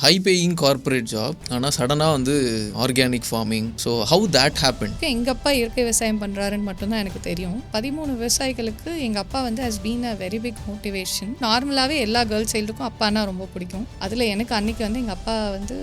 High paying corporate job, ஆனால் சடனாக வந்து organic farming. So how that happen? எங்கள் அப்பா இயற்கை விவசாயம் பண்ணுறாருன்னு மட்டும்தான் எனக்கு தெரியும். 13 விவசாயிகளுக்கு எங்கள் அப்பா வந்து has been a very big motivation. நார்மலாகவே எல்லா கேர்ள்ஸ் சைல்டுக்கும் அப்பானா ரொம்ப பிடிக்கும். அதில் எனக்கு அன்னைக்கு வந்து எங்கள் அப்பா வந்து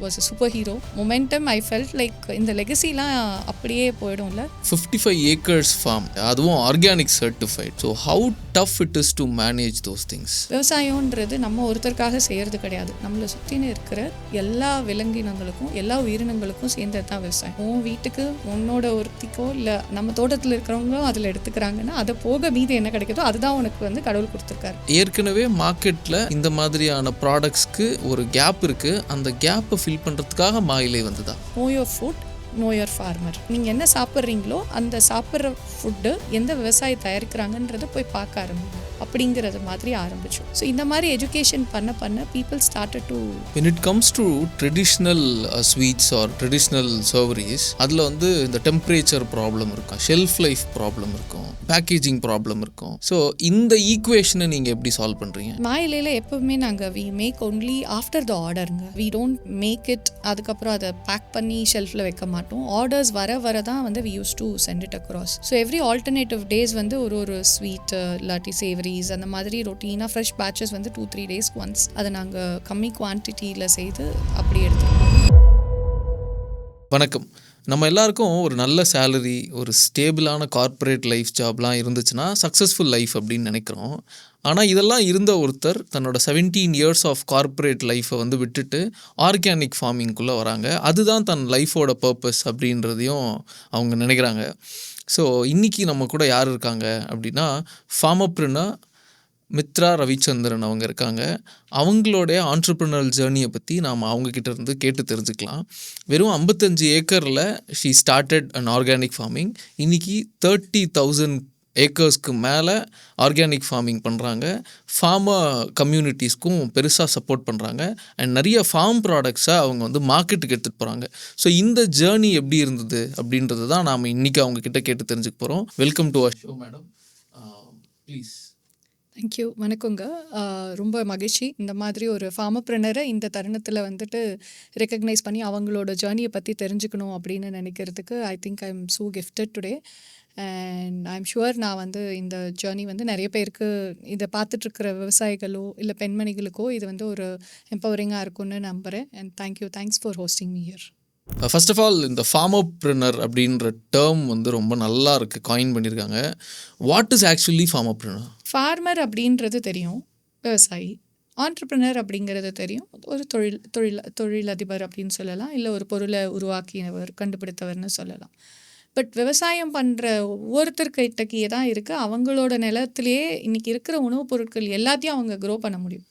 was super hero. Momentum I felt like இந்த லெகசிலாம் அப்படியே போயிடும்ல. 55 acres farm, அதுவும் organic certified. So how tough it is to manage those things? விவசாயம்ன்றது நம்ம ஒருத்தருக்காக செய்கிறது கிடையாது. நம்மளை சுற்றின்னு இருக்கிற எல்லா விலங்கினங்களுக்கும் எல்லா உயிரினங்களுக்கும் சேர்ந்தது தான் விவசாயம். உன் வீட்டுக்கு உன்னோட ஒருத்திக்கோ இல்லை நம்ம தோட்டத்தில் இருக்கிறவங்களும் அதில் எடுத்துக்கிறாங்கன்னா அதை போக மீது என்ன கிடைக்குதோ அதுதான் உனக்கு வந்து கடவுள் கொடுத்துருக்காரு. ஏற்கனவே மார்க்கெட்டில் இந்த மாதிரியான ப்ராடக்ட்ஸ்க்கு ஒரு கேப் இருக்குது. அந்த கேப்பை ஃபில் பண்ணுறதுக்காக மாயிலை வந்ததா? Know your food, know your farmer. நீங்கள் என்ன சாப்பிட்றீங்களோ அந்த சாப்பிட்ற ஃபுட்டு எந்த விவசாயம் தயாரிக்கிறாங்கன்றதை போய் பார்க்க ஆரம்பிங்க அப்படிங்கிறது மாதிரி ஆரம்பிச்சோம். ஸோ இந்த மாதிரி எஜுகேஷன் பண்ண பண்ண people started to when it comes to traditional sweets or traditional savories, அதில் வந்து இந்த டெம்பரேச்சர் ப்ராப்ளம் இருக்கும், ஷெல்ஃப் லைஃப் ப்ராப்ளம் இருக்கும், பேக்கேஜிங் ப்ராப்ளம் இருக்கும். ஸோ இந்த ஈக்குவேஷனை நீங்கள் எப்படி சால்வ் பண்ணுறீங்க? மாயிலையில் எப்பவுமே நாங்கள் we make only after the ஆர்டருங்க. வி டோன்ட் மேக் இட் அதுக்கப்புறம் அதை பேக் பண்ணி ஷெல்ஃபில் வைக்க மாட்டோம். ஆர்டர்ஸ் வர தான் வந்து we use to send it across. So every alternative days வந்து ஒரு ஸ்வீட் இல்லாட்டி சேவரி அந்த மாதிரி ரொட்டீனாக ஃப்ரெஷ் பேட்சஸ் வந்து 2-3 டேஸ்க்கு ஒன்ஸ் அதை நாங்கள் கம்மி குவான்டிட்டியில் செய்து அப்படி எடுத்துருக்கோம். வணக்கம். நம்ம எல்லாருக்கும் ஒரு நல்ல சேலரி, ஒரு ஸ்டேபிளான கார்ப்பரேட் லைஃப் ஜாப்லாம் இருந்துச்சுன்னா சக்ஸஸ்ஃபுல் லைஃப் அப்படின்னு நினைக்கிறோம். ஆனால் இதெல்லாம் இருந்த ஒருத்தர் தன்னோட 17 years ஆஃப் கார்ப்பரேட் லைஃப்பை வந்து விட்டுட்டு ஆர்கானிக் ஃபார்மிங்குள்ளே வராங்க. அதுதான் தன் லைஃபோட பர்பஸ் அப்படின்றதையும் அவங்க நினைக்கிறாங்க. ஸோ இன்றைக்கி நம்ம கூட யார் இருக்காங்க அப்படின்னா ஃபார்மப்ரினர் மித்ரா ரவிச்சந்திரன் அவங்க இருக்காங்க. அவங்களுடைய ஆண்டர்ப்ரனரல் ஜேர்னியை பற்றி நாம் அவங்கக்கிட்ட இருந்து கேட்டு தெரிஞ்சுக்கலாம். வெறும் 55 ஏக்கரில் she started an organic farming. இன்றைக்கி 30,000 ஏக்கர்ஸ்க்கு மேலே ஆர்கானிக் ஃபார்மிங் பண்ணுறாங்க. ஃபார்மர் கம்யூனிட்டிஸ்க்கும் பெருசாக சப்போர்ட் பண்ணுறாங்க. அண்ட் நிறைய ஃபார்ம் ப்ராடக்ட்ஸை அவங்க வந்து மார்க்கெட்டுக்கு எடுத்துகிட்டு போகிறாங்க. ஸோ இந்த ஜேர்னி எப்படி இருந்தது அப்படின்றது தான் நாம் இன்றைக்கி அவங்கக்கிட்ட கேட்டு தெரிஞ்சுக்க போகிறோம். Welcome to our show madam, please. Thank you. வணக்கங்க. ரொம்ப மகிழ்ச்சி இந்த மாதிரி ஒரு ஃபார்மப்ரனரை இந்த தருணத்தில் வந்துட்டு ரெக்கக்னைஸ் பண்ணி அவங்களோட ஜேர்னியை பற்றி தெரிஞ்சுக்கணும் அப்படின்னு நினைக்கிறதுக்கு I think I am so gifted today. And I am sure நான் வந்து இந்த ஜேர்னி வந்து நிறைய பேருக்கு இதை பார்த்துட்ருக்கிற விவசாயிகளோ இல்லை பெண்மணிகளுக்கோ இது வந்து ஒரு எம்பவரிங்காக இருக்கும்னு நம்புகிறேன். And thanks for hosting me here. First of all இந்த ஃபார்மப்ரினர் அப்படின்ற டேர்ம் வந்து ரொம்ப நல்லா இருக்குது, காயின் பண்ணியிருக்காங்க. What is actually farmpreneur? Farmer அப்படின்றது தெரியும், விவசாயி. ஆண்டர்ப்ரனர் அப்படிங்கிறது தெரியும், ஒரு தொழிலதிபர் அப்படின்னு சொல்லலாம், இல்லை ஒரு பொருளை உருவாக்கியவர், கண்டுபிடித்தவர்னு சொல்லலாம். பட் விவசாயம் பண்ணுற ஒவ்வொருத்தர்கிட்டக்கே தான் இருக்குது. அவங்களோட நிலத்திலேயே இன்றைக்கி இருக்கிற உணவுப் பொருட்கள் எல்லாத்தையும் அவங்க க்ரோ பண்ண முடியும்.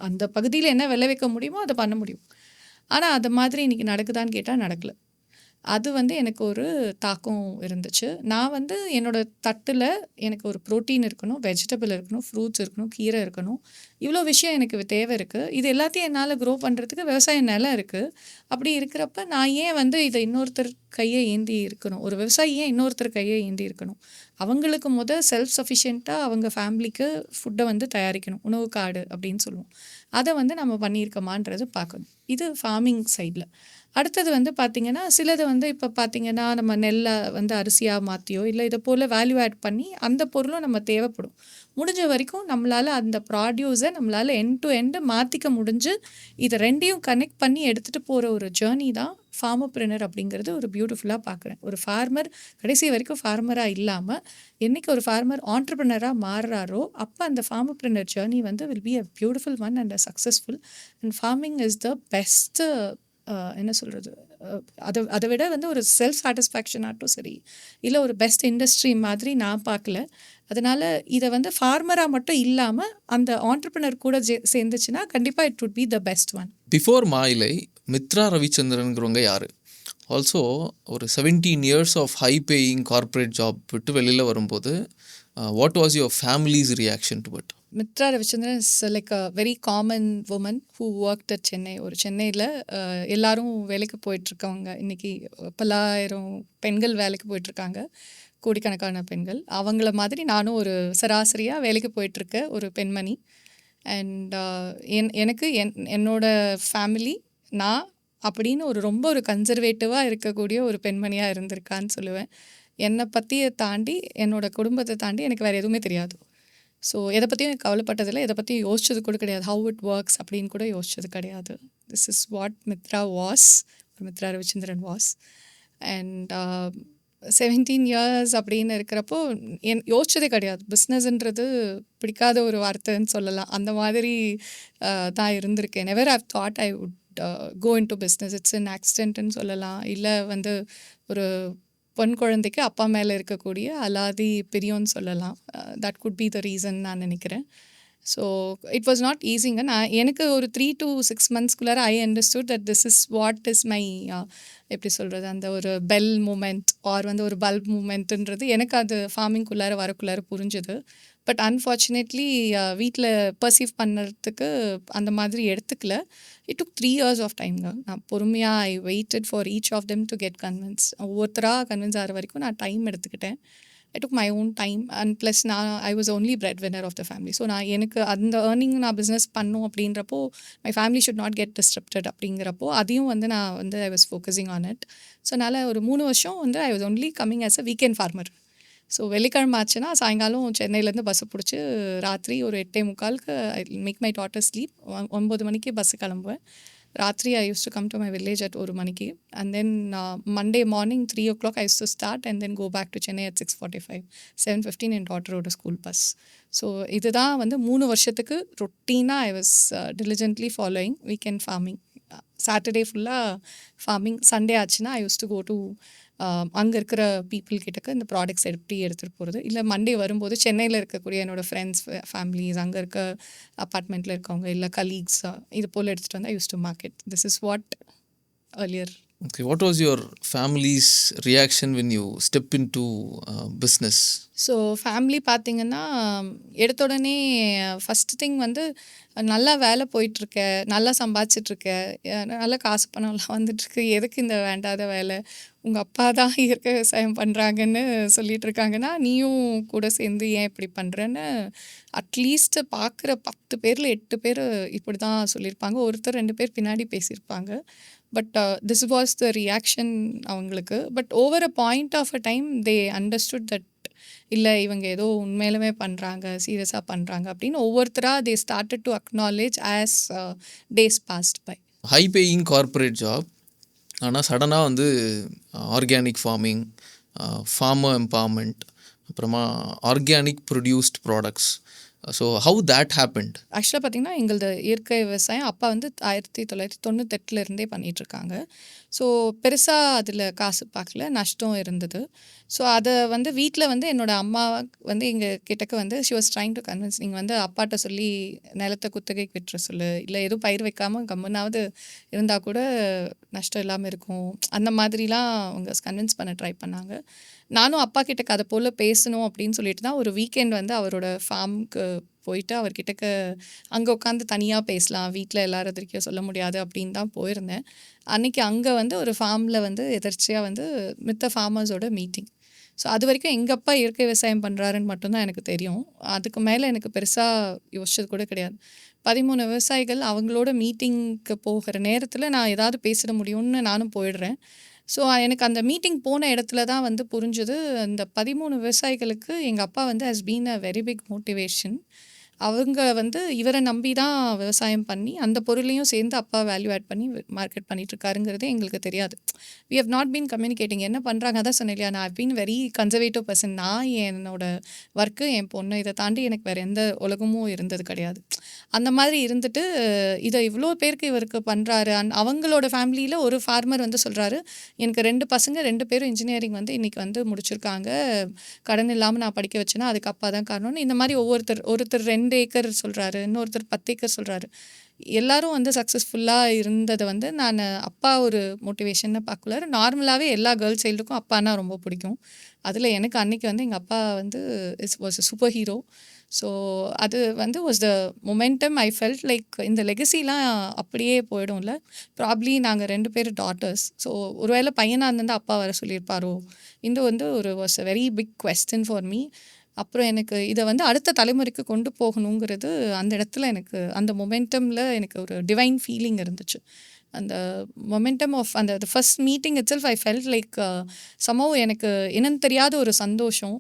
அந்த பகுதியில் என்ன விளைவிக்க முடியுமோ அதை பண்ண முடியும். ஆனால் அது மாதிரி இன்றைக்கி நடக்குதான்னு கேட்டால் நடக்கலை. அது வந்து எனக்கு ஒரு தாக்கம் இருந்துச்சு. நான் வந்து என்னோடய தட்டில் எனக்கு ஒரு ப்ரோட்டீன் இருக்கணும், வெஜிடபிள் இருக்கணும், ஃப்ரூட்ஸ் இருக்கணும், கீரை இருக்கணும், இவ்வளோ விஷயம் எனக்கு தேவை இருக்குது. இது எல்லாத்தையும் என்னால் க்ரோ பண்ணுறதுக்கு விவசாய நிலம் இருக்குது. அப்படி இருக்கிறப்ப நான் ஏன் வந்து இதை இன்னொருத்தர் கையை ஏந்தி இருக்கணும்? ஒரு விவசாயி ஏன் இன்னொருத்தர் கையை ஏந்தி இருக்கணும்? அவங்களுக்கு செல்ஃப் சஃபிஷியண்ட்டாக அவங்க ஃபேமிலிக்கு ஃபுட்டை வந்து தயாரிக்கணும், உணவு காடு அப்படின்னு சொல்லுவோம். அதை வந்து நம்ம பண்ணியிருக்கோமான்றது பார்க்கணும். இது ஃபார்மிங் சைடில். அடுத்தது வந்து பார்த்திங்கன்னா சிலது வந்து இப்போ பார்த்திங்கன்னா நம்ம நெல்லை வந்து அரிசியாக மாற்றியோ இல்லை இதை போல் வேல்யூ ஆட் பண்ணி அந்த பொருளும் நம்ம தேவைப்படும். முடிஞ்ச வரைக்கும் நம்மளால் அந்த ப்ராடியூஸை நம்மளால் எண்ட் டு எண்டு மாற்றிக்க முடிஞ்சு இதை ரெண்டையும் கனெக்ட் பண்ணி எடுத்துகிட்டு போகிற ஒரு ஜேர்னி தான் ஃபார்மப்ரினர் அப்படிங்கிறது ஒரு பியூட்டிஃபுல்லாக பார்க்குறேன். ஒரு ஃபார்மர் கடைசி வரைக்கும் ஃபார்மராக இல்லாமல் என்றைக்கு ஒரு ஃபார்மர் ஆண்டர்ப்ரனராக மாறுறாரோ அப்போ அந்த ஃபார்மப்ரினர் ஜேர்னி வந்து will be a beautiful one and a successful. And farming is the best என்ன சொல்கிறது, அதை விட வந்து ஒரு செல்ஃப் சாட்டிஸ்ஃபேக்ஷன் ஆகட்டும் சரி, இல்லை ஒரு பெஸ்ட் இண்டஸ்ட்ரி மாதிரி நான் பார்க்கல. அதனால் இதை வந்து ஃபார்மராக மட்டும் இல்லாமல் அந்த ஆண்டர்ப்ரனர் கூட சேர்ந்துச்சுன்னா கண்டிப்பாக it would be the best one. Before Mayilai Mithra ரவிச்சந்திரன்கிறவங்க யார்? ஆல்சோ ஒரு 17 years of high paying corporate job விட்டு வெளியில் வரும்போது what was your family's reaction to it? Mithra Ravichandran is like a very common woman who worked at Chennai. ஒரு சென்னையில் எல்லாரும் வேலைக்கு போயிட்டுருக்கவங்க. இன்றைக்கி பல்லாயிரம் பெண்கள் வேலைக்கு போயிட்டுருக்காங்க, கோடிக்கணக்கான பெண்கள். அவங்கள மாதிரி நானும் ஒரு சராசரியாக வேலைக்கு போயிட்டுருக்க ஒரு பெண்மணி. அண்ட் எனக்கு என்னோட ஃபேமிலி, நான் அப்படின்னு ரொம்ப ஒரு கன்சர்வேட்டிவாக இருக்கக்கூடிய ஒரு பெண்மணியாக இருந்திருக்கான்னு சொல்லுவேன். என்னை பற்றிய தாண்டி, என்னோட குடும்பத்தை தாண்டி எனக்கு வேறு எதுவுமே தெரியாது. ஸோ எதை பற்றியும் எனக்கு கவலைப்பட்டதில்லை, எதை பற்றியும் யோசிச்சது கூட கிடையாது. ஹவு இட் ஒர்க்ஸ் அப்படின்னு கூட யோசிச்சது கிடையாது. This is what Mitra was, Mitra Ravichandran was. And 17 years அப்படின்னு இருக்கிறப்போ யோசிச்சதே கிடையாது. பிஸ்னஸ்ன்றது பிடிக்காத ஒரு வார்த்தைன்னு சொல்லலாம். அந்த மாதிரி தான் இருந்திருக்கேன். Never I've thought I would go into business. It's an ஆக்சிடென்ட்னு சொல்லலாம். இல்லை ஒரு பொன் குழந்தைக்கு அப்பா மேலே இருக்கக்கூடிய அலாதி பிரியம்னு சொல்லலாம். That could be the reason நான் நினைக்கிறேன். ஸோ இட் வாஸ் நாட் ஈஸிங்க. எனக்கு ஒரு 3 to 6 monthsக்குள்ளார I understood that this is what is my எப்படி சொல்கிறது, அந்த ஒரு பெல் மூமெண்ட் ஆர் ஒரு பல்ப் மூமெண்ட்டுன்றது எனக்கு அது ஃபார்மிங்குள்ளார வரக்குள்ளார புரிஞ்சுது. பட் அன்ஃபார்ச்சுனேட்லி வீட்டில் பர்சீவ் பண்ணுறதுக்கு அந்த மாதிரி எடுத்துக்கல. இட் டுக் 3 years ஆஃப் டைம்ங்க. நான் பொறுமையாக I waited for each of them to get convince. ஒவ்வொருத்தராக கன்வின்ஸ் ஆகிற வரைக்கும் நான் டைம் எடுத்துக்கிட்டேன். I took my own time and plus I was only breadwinner of the family. So எனக்கு அந்த ஏர்னிங் நான் பிஸ்னஸ் பண்ணும் அப்படின்றப்போ my family should not get disturbed அப்படிங்கிறப்போ அதையும் நான் I was focusing on it. So அதனால் ஒரு 3 வருஷம் ஐ was only coming as a weekend farmer. So வெள்ளிக்கிழமை ஆச்சுன்னா சாயங்காலம் சென்னையிலேருந்து பஸ்ஸை பிடிச்சி ராத்திரி ஒரு 8:45க்கு I make my daughter sleep. 9 மணிக்கு பஸ்ஸு கிளம்புவேன். ராத்திரி I use to come to my village at 1 மணிக்கு. And then Monday morning 3 o'clock I use to start and then go back to Chennai at 6:45. 7:15 என் டாட்டரோட ஸ்கூல் பஸ். ஸோ இதுதான் 3 வருஷத்துக்கு ரொட்டீனாக I was diligently following weekend farming. Saturday ஃபுல்லாக farming. Sunday ஆச்சுன்னா I use to go to அங்கே இருக்கிற people கிட்டக்கு இந்த ப்ராடக்ட்ஸ் எப்படி எடுத்துகிட்டு போகிறது. இல்லை மண்டே வரும்போது சென்னையில் இருக்கக்கூடிய என்னோடய ஃப்ரெண்ட்ஸ் ஃபேமிலிஸ், அங்கே இருக்க அப்பார்ட்மெண்ட்டில் இருக்கவங்க, இல்லை கலீக்ஸ், இது போல் எடுத்துகிட்டு வந்து I use to market. This is what earlier. Okay, what was your family's reaction when you step into business? So family பார்த்திங்கன்னா எடுத்த உடனே ஃபஸ்ட் திங் நல்லா வேலை போயிட்டுருக்க, நல்லா சம்பாதிச்சிட்ருக்க, நல்லா காசு பணம்லாம் வந்துட்டுருக்கு, எதுக்கு இந்த வேண்டாத வேலை, உங்கள் அப்பா தான் இயற்கை விவசாயம் பண்ணுறாங்கன்னு சொல்லிட்டு இருக்காங்கன்னா நீயும் கூட சேர்ந்து ஏன் இப்படி பண்ணுறேன்னு அட்லீஸ்ட் பார்க்குற 10 பேரில் 8 பேர் இப்படி தான் சொல்லியிருப்பாங்க. ஒருத்தர் 2 பேர் பின்னாடி பேசியிருப்பாங்க. But this was the reaction அவங்களுக்கு. But over a point of a time they understood that இல்லை இவங்க ஏதோ உண்மையிலுமே பண்ணுறாங்க, சீரியஸாக பண்ணுறாங்க அப்படின்னு ஒவ்வொருத்தராக they started to acknowledge as days passed by. High paying corporate job, ஆனால் சடனாக ஆர்கானிக் ஃபார்மிங், ஃபார்மர் எம்பவர்மெண்ட், அப்புறமா organic produced products. So how that happened? ஆக்சுவலாக பார்த்திங்கன்னா எங்களது இயற்கை விவசாயம் அப்பா 1998 பண்ணிகிட்ருக்காங்க. ஸோ பெருசாக அதில் காசு பார்க்கல, நஷ்டம் இருந்தது. ஸோ அதை வீட்டில் என்னோடய அம்மா எங்கள் கிட்டக்கு she was trying to convince, நீங்கள் அப்பாட்ட சொல்லி நிலத்தை குத்தகைக்கு விட்டுற சொல்லு, இல்லை எதுவும் பயிர் வைக்காமல் கம்முனாவது இருந்தால் கூட நஷ்டம் இல்லாமல் இருக்கும், அந்த மாதிரிலாம் அவங்க கன்வின்ஸ் பண்ண ட்ரை பண்ணாங்க. நானும் அப்பா கிட்டக்கு அதை போல் பேசணும் அப்படின்னு சொல்லிட்டு தான் ஒரு வீக்கெண்ட் அவரோட ஃபார்முக்கு போயிட்டு அவர்கிட்டக்க அங்கே உட்காந்து தனியாக பேசலாம், வீட்டில் எல்லாரும் எதிர்க்க சொல்ல முடியாது அப்படின்னு தான் போயிருந்தேன். அன்றைக்கி அங்கே ஒரு ஃபார்மில் எதர்ச்சியாக மித்த ஃபார்மர்ஸோட மீட்டிங். ஸோ அது வரைக்கும் எங்கள் அப்பா இயற்கை விவசாயம் பண்ணுறாருன்னு மட்டும்தான் எனக்கு தெரியும். அதுக்கு மேலே எனக்கு பெருசாக யோசிச்சது கூட கிடையாது. 13 விவசாயிகள் அவங்களோட மீட்டிங்க்கு போகிற நேரத்தில் நான் ஏதாவது பேசிட முடியும்னு நானும் போயிடுறேன். ஸோ எனக்கு அந்த மீட்டிங் போன இடத்துல தான் புரிஞ்சுது, இந்த 13 விவசாயிகளுக்கு எங்கள் அப்பா has been a very big motivation. அவங்க இவரை நம்பி தான் விவசாயம் பண்ணி அந்த பொருளையும் சேர்ந்து அப்பா வேல்யூ ஆட் பண்ணி மார்க்கெட் பண்ணிகிட்ருக்காருங்கிறதே எங்களுக்கு தெரியாது. We have not been communicating. என்ன பண்ணுறாங்க அதான் சொன்னேன் இல்லையா, நான் have been very conservative person. நான் என்னோட ஒர்க்கு, என் பொண்ணு, இதை தாண்டி எனக்கு வேறு எந்த உலகமும் இருந்தது கிடையாது. அந்த மாதிரி இருந்துட்டு இதை இவ்வளோ பேருக்கு இவருக்கு பண்ணுறாரு. அவங்களோட ஃபேமிலியில் ஒரு ஃபார்மர் சொல்கிறாரு, எனக்கு 2 பசங்க, 2 பேரும் இன்ஜினியரிங் இன்றைக்கி முடிச்சிருக்காங்க, கடன் இல்லாமல் நான் படிக்க வச்சேன்னா அதுக்கு அப்பா தான் காரணம்னு. இந்த மாதிரி ஒருத்தர் 2 ஏக்கர் சொல்கிறாரு, இன்னொருத்தர் 10 ஏக்கர் சொல்கிறாரு. எல்லாரும் சக்ஸஸ்ஃபுல்லாக இருந்ததை நான் அப்பா ஒரு மோட்டிவேஷன்னு பார்க்கல. நார்மலாகவே எல்லா கேர்ள்ஸ் சைல்டுக்கும் அப்பானா ரொம்ப பிடிக்கும். அதில் எனக்கு அன்றைக்கி எங்கள் அப்பா was a super hero. So அது was the momentum. I felt like இந்த லெகசிலாம் அப்படியே போயிடும்ல. ப்ராப்ளி நாங்கள் 2 பேர் டாட்டர்ஸ். ஸோ ஒருவேளை பையனாக இருந்தால் அப்பா வர சொல்லியிருப்பாரோ, இந்த was a very big question for me. அப்புறம் எனக்கு இதை வந்து அடுத்த தலைமுறைக்கு கொண்டு போகணுங்கிறது அந்த இடத்துல எனக்கு அந்த மொமெண்டமில் எனக்கு ஒரு டிவைன் ஃபீலிங் இருந்துச்சு. அந்த மொமெண்டம் ஆஃப் அந்த first meeting itself I felt like சமோ எனக்கு என்னன்னு தெரியாத ஒரு சந்தோஷம்.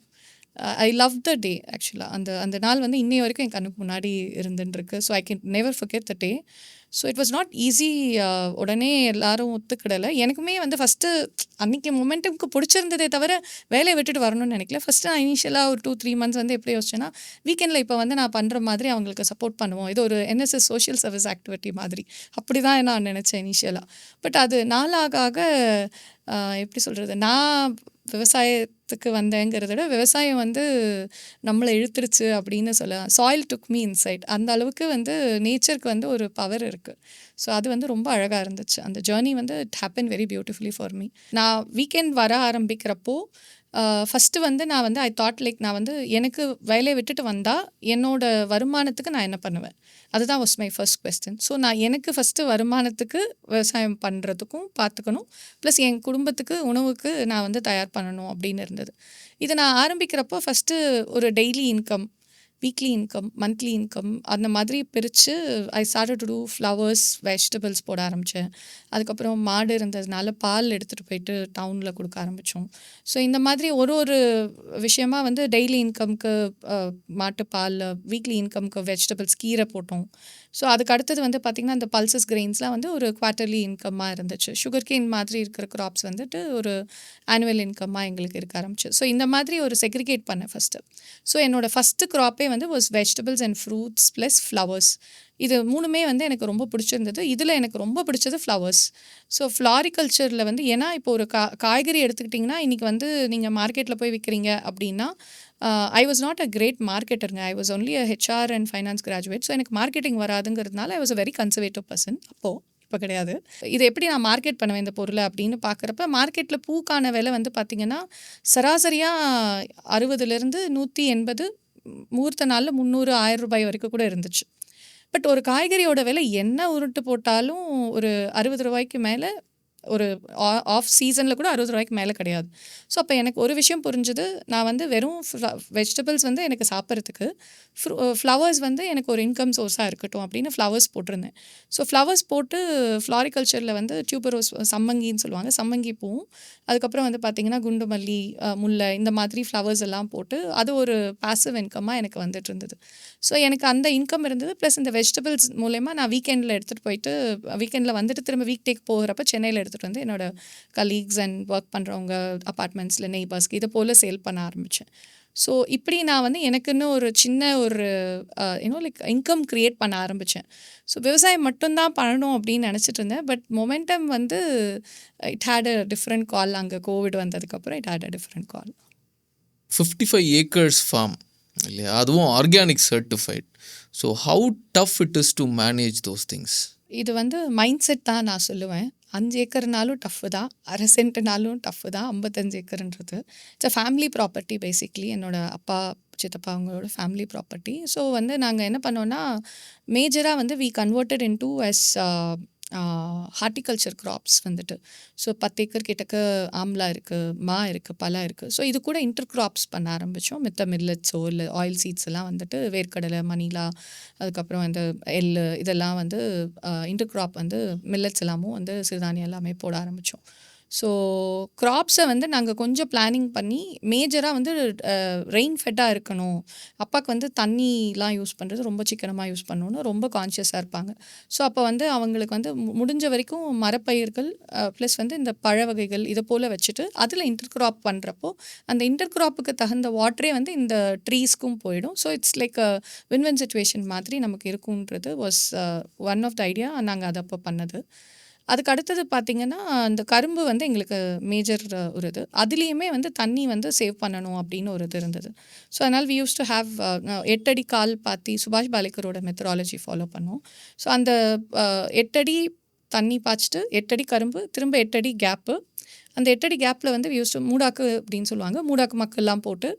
ஐ லவ் த டே ஆக்சுவலாக. அந்த அந்த நாள் வந்து இன்னைய வரைக்கும் என் கண்ணுக்கு முன்னாடி இருந்துருக்கு. So I can never forget the day. So it was not easy. உடனே எல்லாரும் ஒத்துக்கிடலை. எனக்குமே வந்து ஃபஸ்ட்டு அன்றைக்கி மொமெண்ட்டுக்கு பிடிச்சிருந்ததே தவிர வேலையை விட்டுட்டு வரணும்னு நினைக்கல. ஃபஸ்ட்டு நான் இனிஷியலாக ஒரு 2-3 மந்த்ஸ் வந்து எப்படி யோசிச்சேன்னா, வீக்கெண்டில் இப்போ வந்து நான் பண்ணுற மாதிரி அவங்களுக்கு சப்போர்ட் பண்ணுவோம், இது ஒரு NSS சோஷியல் சர்வீஸ் ஆக்டிவிட்டி மாதிரி, அப்படி தான் நான் நினச்சேன் இனிஷியலாக. பட் அது நாளாக ஆக எப்படி சொல்கிறது, நான் விவசாயத்துக்கு வந்தேங்கிறத விட விவசாயம் வந்து நம்மளை இழுத்துருச்சு அப்படின்னு சொல்லலாம். Soil took me inside. அந்த அளவுக்கு வந்து நேச்சருக்கு வந்து ஒரு பவர் இருக்குது. ஸோ அது வந்து ரொம்ப அழகாக இருந்துச்சு. அந்த ஜேர்னி வந்து it happen very beautifully for me. நான் வீக்கெண்ட் வர ஆரம்பிக்கிறப்போ ஃபஸ்ட்டு வந்து நான் வந்து ஐ தாட் லைக் நான் வந்து எனக்கு வேலையை விட்டுட்டு வந்தால் என்னோட வருமானத்துக்கு நான் என்ன பண்ணுவேன், அதுதான் was my first question. So நான் எனக்கு ஃபஸ்ட்டு வருமானத்துக்கு விவசாயம் பண்ணுறதுக்கும் பார்த்துக்கணும், ப்ளஸ் என் குடும்பத்துக்கு உணவுக்கு நான் வந்து தயார் பண்ணணும் அப்படின்னு இருந்தது. இதை நான் ஆரம்பிக்கிறப்போ ஃபஸ்ட்டு ஒரு daily income, weekly income, monthly income அந்த மாதிரி பிரித்து I started to do flowers, vegetables போட ஆரம்பித்தேன். அதுக்கப்புறம் மாடு இருந்ததுனால பால் எடுத்துகிட்டு போயிட்டு டவுனில் கொடுக்க ஆரம்பித்தோம். ஸோ இந்த மாதிரி ஒரு ஒரு விஷயமா வந்து டெய்லி இன்கம்க்கு மாட்டுப்பால், வீக்லி இன்கம்க்கு வெஜிடபிள்ஸ், கீரை போட்டோம். ஸோ அதுக்கு அடுத்தது வந்து பார்த்திங்கன்னா இந்த பல்சஸ் கிரெயின்ஸ்லாம் வந்து ஒரு குவார்ட்டர்லி இன்கம்மாக இருந்துச்சு. சுகர் கேன் மாதிரி இருக்கிற க்ராப்ஸ் வந்துட்டு ஒரு ஆனுவல் இன்கம்மாக எங்களுக்கு இருக்க ஆரம்பிச்சு. ஸோ இந்த மாதிரி ஒரு செக்ரிகேட் பண்ணேன் ஃபஸ்ட்டு. ஸோ என்னோடய ஃபஸ்ட்டு க்ராப்பே வந்து was vegetables and fruits plus flowers. இது மூணுமே வந்து எனக்கு ரொம்ப பிடிச்சிருந்தது. இதில் எனக்கு ரொம்ப பிடிச்சது ஃப்ளவர்ஸ். ஸோ ஃப்ளாரிகல்ச்சரில் வந்து ஏன்னா இப்போ ஒரு காய்கறி எடுத்துக்கிட்டிங்கன்னா இன்றைக்கி வந்து நீங்கள் மார்க்கெட்டில் போய் விற்கிறீங்க அப்படின்னா, I was not a great மார்க்கெட்டருங்க. I was only a HR and finance graduate. So எனக்கு மார்க்கெட்டிங் வராதுங்கிறதுனால I was a very conservative person அப்போது. இப்போ கிடையாது. இதை எப்படி நான் மார்க்கெட் பண்ணுவேன் இந்த பொருளை அப்படின்னு பார்க்குறப்ப, மார்க்கெட்டில் பூக்கான விலை வந்து பார்த்திங்கன்னா சராசரியாக 60லேருந்து 180, முகூர்த்த நாளில் 300, 1000 ரூபாய் வரைக்கும் கூட இருந்துச்சு. பட் ஒரு காய்கறியோட விலை என்ன உருட்டு போட்டாலும் ஒரு 60 ரூபாய்க்கு மேலே, ஒரு ஆஃப் சீசனில் கூட 60 ரூபாய்க்கு மேலே கிடையாது. ஸோ அப்போ எனக்கு ஒரு விஷயம் புரிஞ்சுது, நான் வந்து வெறும் வெஜிடபிள்ஸ் வந்து எனக்கு சாப்பிட்றதுக்கு, ஃப்ளவர்ஸ் வந்து எனக்கு ஒரு இன்கம் சோர்ஸாக இருக்கட்டும் அப்படின்னு ஃப்ளவர்ஸ் போட்டிருந்தேன். ஸோ ஃப்ளவர்ஸ் போட்டு ஃப்ளாரிகல்ச்சரில் வந்து டியூபரோஸ், சம்மங்கின்னு சொல்லுவாங்க, சம்மங்கி பூவும், அதுக்கப்புறம் வந்து பார்த்திங்கன்னா குண்டு மல்லி, முல்லை, இந்த மாதிரி ஃப்ளவர்ஸ் எல்லாம் போட்டு அது ஒரு பாசிவ் இன்கம்மாக எனக்கு வந்துட்டு இருந்தது. ஸோ எனக்கு அந்த இன்கம் இருந்தது. ப்ளஸ் இந்த வெஜிடபிள்ஸ் மூலயமா நான் வீக்கெண்டில் எடுத்துகிட்டு போயிட்டு, வீக்கெண்டில் வந்துட்டு திரும்ப வீக் டேக்கு போகிறப்ப சென்னையில் எடுத்துகிட்டு வந்து என்னோடய கலீக்ஸ் அண்ட் ஒர்க் பண்ணுறவங்க அப்பார்ட்மெண்ட்ஸில் நெய்பர்ஸ்க்கு இதை போல் சேல் பண்ண ஆரம்பித்தேன். ஸோ இப்படி நான் வந்து எனக்குன்னு ஒரு சின்ன ஒரு லைக் இன்கம் க்ரியேட் பண்ண ஆரம்பித்தேன். ஸோ விவசாயம் மட்டும்தான் பண்ணணும் அப்படின்னு நினச்சிட்டு இருந்தேன். பட் மொமெண்டம் வந்து it had a different call. அங்கே கோவிட் வந்ததுக்கப்புறம் it had a different call. 55 acres farm இல்லையா, அதுவும் organic certified. So how tough it is to manage those things? இது வந்து மைண்ட் செட் தான் நான் சொல்லுவேன். 5 ஏக்கர்னாலும் டஃப்பு தான், 1/2 சென்ட்னாலும் டஃப்பு தான். 55 ஏக்கர்ன்றது it's a family property basically. என்னோடய அப்பா, சித்தப்பா அவங்களோட ஃபேமிலி ப்ராப்பர்ட்டி. ஸோ வந்து நாங்கள் என்ன பண்ணோன்னா, மேஜராக வந்து we converted into as horticulture crops வந்துட்டு. ஸோ 10 ஏக்கர் கிட்டக்க ஆம்லா இருக்குது, மா இருக்குது, பலா இருக்குது. ஸோ இது கூட இன்டர் கிராப்ஸ் பண்ண ஆரம்பித்தோம். மித்த மில்லட்ஸோ இல்லை ஆயில் சீட்ஸ் எல்லாம் வந்துட்டு வேர்க்கடலை, மணிலா, அதுக்கப்புறம் வந்து எள்ளு, இதெல்லாம் வந்து இன்டர் கிராப் வந்து மில்லட்ஸ் எல்லாமும் வந்து சிறுதானியம் எல்லாமே போட ஆரம்பித்தோம். ஸோ க்ராப்ஸை வந்து நாங்கள் கொஞ்சம் பிளானிங் பண்ணி மேஜராக வந்து ரெயின் ஃபெட்டாக இருக்கணும், அப்பாவுக்கு வந்து தண்ணிலாம் யூஸ் பண்ணுறது ரொம்ப சிக்கனமாக யூஸ் பண்ணணும்னு ரொம்ப கான்ஷியஸாக இருப்பாங்க. ஸோ அப்போ வந்து அவங்களுக்கு வந்து முடிஞ்ச வரைக்கும் மரப்பயிர்கள் ப்ளஸ் வந்து இந்த பழ வகைகள் இதை போல் வச்சுட்டு அதில் இன்டர் கிராப் பண்ணுறப்போ அந்த இன்டர் கிராப்புக்கு தகுந்த வாட்டரே வந்து இந்த ட்ரீஸ்க்கும் போயிடும். So it's like a win-win situation மாதிரி நமக்கு இருக்குன்றது was one of the idea. நாங்கள் அதை அப்போ பண்ணது. அதுக்கு அடுத்தது பார்த்திங்கன்னா, அந்த கரும்பு வந்து எங்களுக்கு மேஜர் ஒரு இது. அதுலேயுமே வந்து தண்ணி வந்து சேவ் பண்ணணும் அப்படின்னு ஒரு இது இருந்தது. ஸோ அதனால் வி யூஸ் டு ஹேவ் 8 அடி கால் பாத்தி, சுபாஷ் பாலேக்கரோட மெத்தடாலஜி ஃபாலோ பண்ணோம். ஸோ அந்த 8 அடி தண்ணி பாய்ச்சிட்டு 8 அடி கரும்பு, திரும்ப 8 அடி கேப்பு. அந்த 8 அடி கேப்பில் வந்து வி யூஸ் டு மூடாக்கு அப்படின்னு சொல்லுவாங்க, மூடாக்கு மக்கள்லாம் போட்டு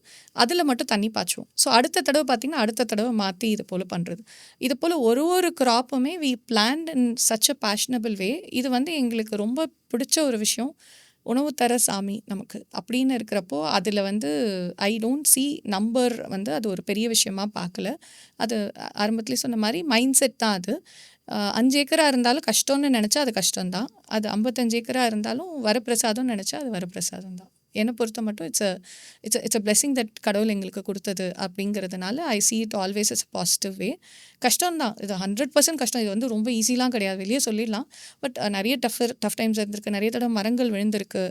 அதில் மட்டும் தண்ணி பாய்ச்சுவோம். ஸோ அடுத்த தடவை பார்த்திங்கன்னா அடுத்த தடவை மாற்றி இது போல் பண்ணுறது. இது போல் ஒரு க்ராப்புமே we plant in such a fashionable way. இது வந்து எங்களுக்கு ரொம்ப பிடிச்ச ஒரு விஷயம். உணவு தர சாமி நமக்கு அப்படின்னு இருக்கிறப்போ அதில் வந்து ஐ டோன்ட் see நம்பர் வந்து அது ஒரு பெரிய விஷயமா பார்க்கல. அது ஆரம்பத்திலே சொன்ன மாதிரி மைண்ட் செட் தான் அது. 5 ஏக்கரா இருந்தாலும் கஷ்டம்னு நினச்சா அது கஷ்டம்தான். அது 55 ஏக்கரா இருந்தாலும் வரப்பிரசாதம்னு நினச்சா அது வரப்பிரசாதம் தான். என்னை பொறுத்த மட்டும் இட்ஸ் அ பிளெஸிங் தட் கடவுள் எங்களுக்கு கொடுத்தது அப்படிங்கிறதுனால ஐ see it always as a positive way. கஷ்டம்தான் இது 100% கஷ்டம். இது வந்து ரொம்ப ஈஸிலாம் கிடையாது, வெளியே சொல்லிடலாம். பட் நிறைய டஃப் டைம்ஸ் இருந்திருக்கு, நிறைய தடவை மரங்கள் விழுந்திருக்கு.